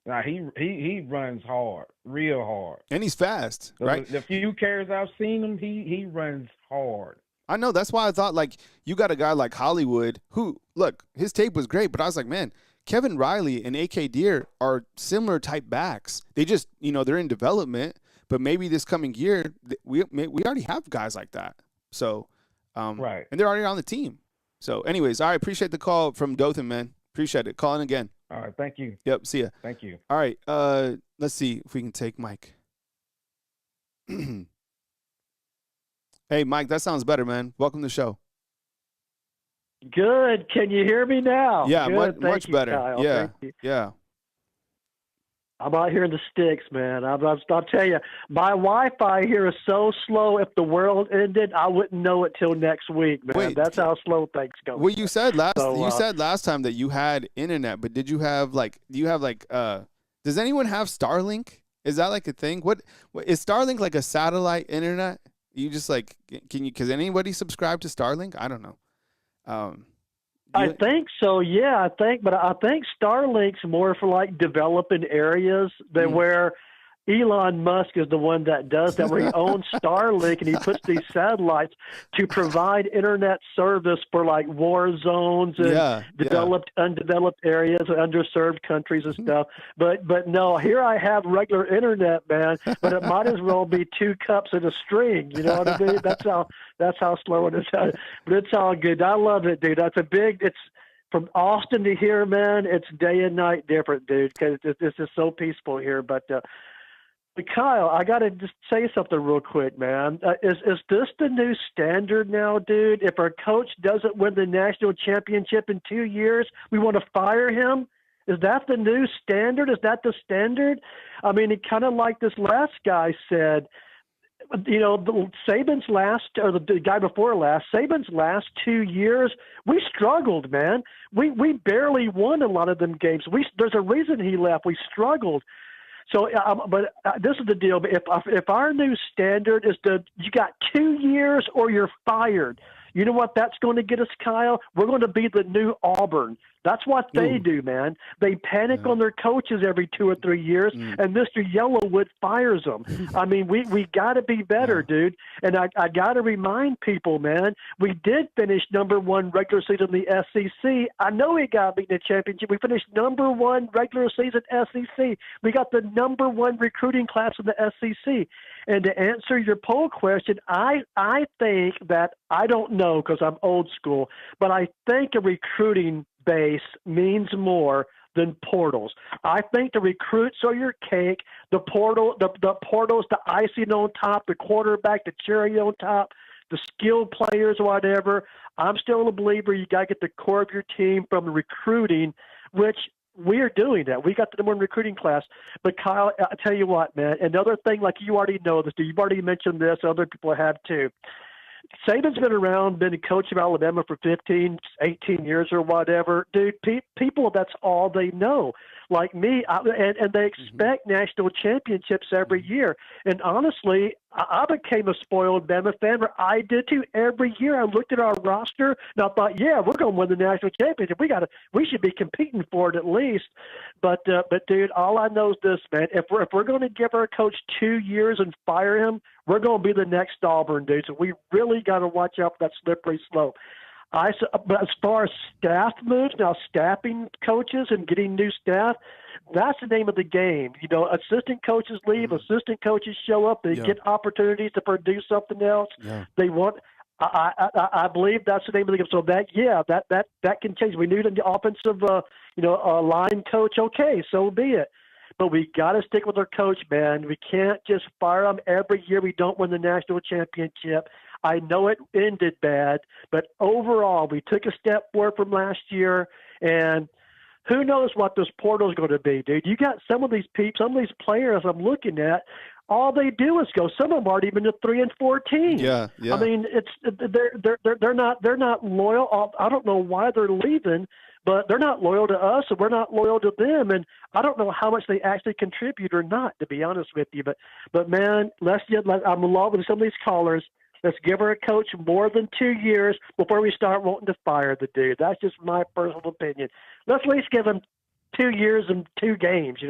Now he runs hard, real hard, and he's fast, right? The few carries I've seen him, he runs hard. I know. That's why I thought like you got a guy like Hollywood who, look, his tape was great, but I was like, man, Kevin Riley and AK Deer are similar type backs. They just they're in development, but maybe this coming year we already have guys like that. So right, and they're already on the team. So anyways, all right, appreciate the call from Dothan, man. Appreciate it. Calling again. All right, thank you. Yep, see ya. Thank you. All right, let's see if we can take Mike. Hey, Mike, that sounds better, man. Welcome to the show. Good. Can you hear me now? Yeah, Good. much better. Kyle. Yeah, yeah. I'm out here in the sticks, man. I'll tell you, my Wi-Fi here is so slow. If the world ended, I wouldn't know it till next week, man. Wait, that's how slow things go. Well, you said last time that you had internet, but did you have does anyone have Starlink? Is that like a thing? What is Starlink, like a satellite internet? You just like can anybody subscribe to Starlink? I don't know. I think so, yeah. But I think Starlink's more for like developing areas than where Elon Musk is the one that does that, where he owns Starlink and he puts these satellites to provide internet service for like war zones and developed, undeveloped areas, underserved countries and stuff. But no, here I have regular internet, man. But it might as well be 2 cups and a string. You know what I mean? That's how slow it is. But it's all good. I love it, dude. It's from Austin to here, man. It's day and night different, dude. Because it's just so peaceful here. But Kyle, I got to just say something real quick, man. Is this the new standard now, dude? If our coach doesn't win the national championship in 2 years, we want to fire him? Is that the new standard? Is that the standard? I mean, it kind of like this last guy said, Saban's or the guy before last, Saban's last 2 years, we struggled, man. We barely won a lot of them games. There's a reason he left. We struggled. So, but this is the deal. If our new standard is you got 2 years or you're fired, you know what that's going to get us, Kyle? We're going to be the new Auburn. That's what they do, man. They panic on their coaches every 2 or 3 years, and Mr. Yellowwood fires them. I mean, we got to be better, dude. And I got to remind people, man, we did finish number 1 regular season in the SEC. I know we got beat in the championship. We finished number 1 regular season SEC. We got the number 1 recruiting class in the SEC. And to answer your poll question, I think that, I don't know because I'm old school, but I think a recruiting base means more than portals. I think the recruits are your cake, the portal's the icing on top, the quarterback, the cherry on top, the skilled players, whatever. I'm still a believer you got to get the core of your team from the recruiting, which we are doing that. We got the number 1 recruiting class. But, Kyle, I tell you what, man, another thing, like you already know this, you've already mentioned this, other people have too. Saban's been around, been a coach of Alabama for 15, 18 years or whatever. Dude, people, that's all they know. Like me, and they expect national championships every year. And honestly, I became a spoiled Bama fan, where I did too. Every year I looked at our roster and I thought, yeah, we're going to win the national championship. We should be competing for it at least. But dude, all I know is this, man. If we're going to give our coach 2 years and fire him, we're going to be the next Auburn, dude. So we really got to watch out for that slippery slope. But as far as staff moves, now staffing coaches and getting new staff, that's the name of the game. Assistant coaches leave, assistant coaches show up, they get opportunities to produce something else. Yeah. They want. I believe that's the name of the game. So that can change. We need an offensive, line coach. Okay, so be it. But we got to stick with our coach, man. We can't just fire them every year we don't win the national championship. I know it ended bad, but overall, we took a step forward from last year, and who knows what this portal is going to be, dude. You got some of these players I'm looking at, all they do is go. Some of them aren't even to 3-14. Yeah. I mean, they're not loyal. I don't know why they're leaving, but they're not loyal to us, and we're not loyal to them. And I don't know how much they actually contribute or not, to be honest with you. But man, I'm in love with some of these callers. Let's give our coach more than 2 years before we start wanting to fire the dude. That's just my personal opinion. Let's at least give him 2 years and 2 games,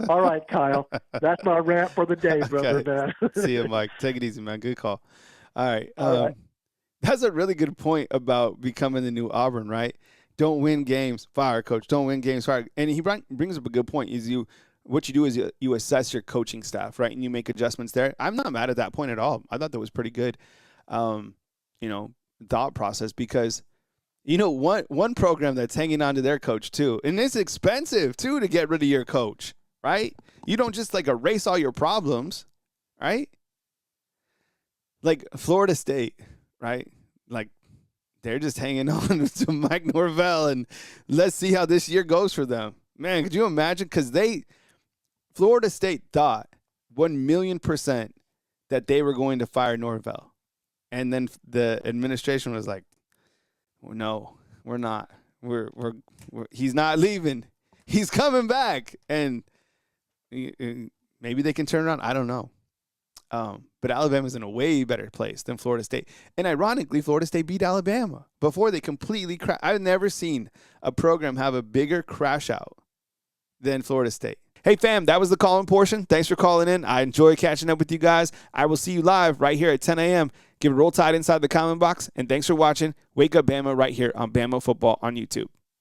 All right, Kyle. That's my rant for the day, brother, man. See you, Mike. Take it easy, man. Good call. All right. That's a really good point about becoming the new Auburn, right? Don't win games, fire, coach. Don't win games, fire. And he brings up a good point. What you do is you assess your coaching staff, right, and you make adjustments there. I'm not mad at that point at all. I thought that was pretty good, thought process, because, one program that's hanging on to their coach too, and it's expensive too to get rid of your coach, right? You don't just erase all your problems, right? Like Florida State, right? They're just hanging on to Mike Norvell, and let's see how this year goes for them. Man, could you imagine? Because Florida State thought 1,000,000% that they were going to fire Norvell. And then the administration was like, well, no, we're not. He's not leaving. He's coming back. And maybe they can turn around. I don't know. But Alabama's in a way better place than Florida State. And ironically, Florida State beat Alabama before they completely crashed. I've never seen a program have a bigger crash out than Florida State. Hey, fam, that was the call-in portion. Thanks for calling in. I enjoy catching up with you guys. I will see you live right here at 10 a.m. Give it Roll Tide inside the comment box. And thanks for watching Wake Up Bama right here on Bama Football on YouTube.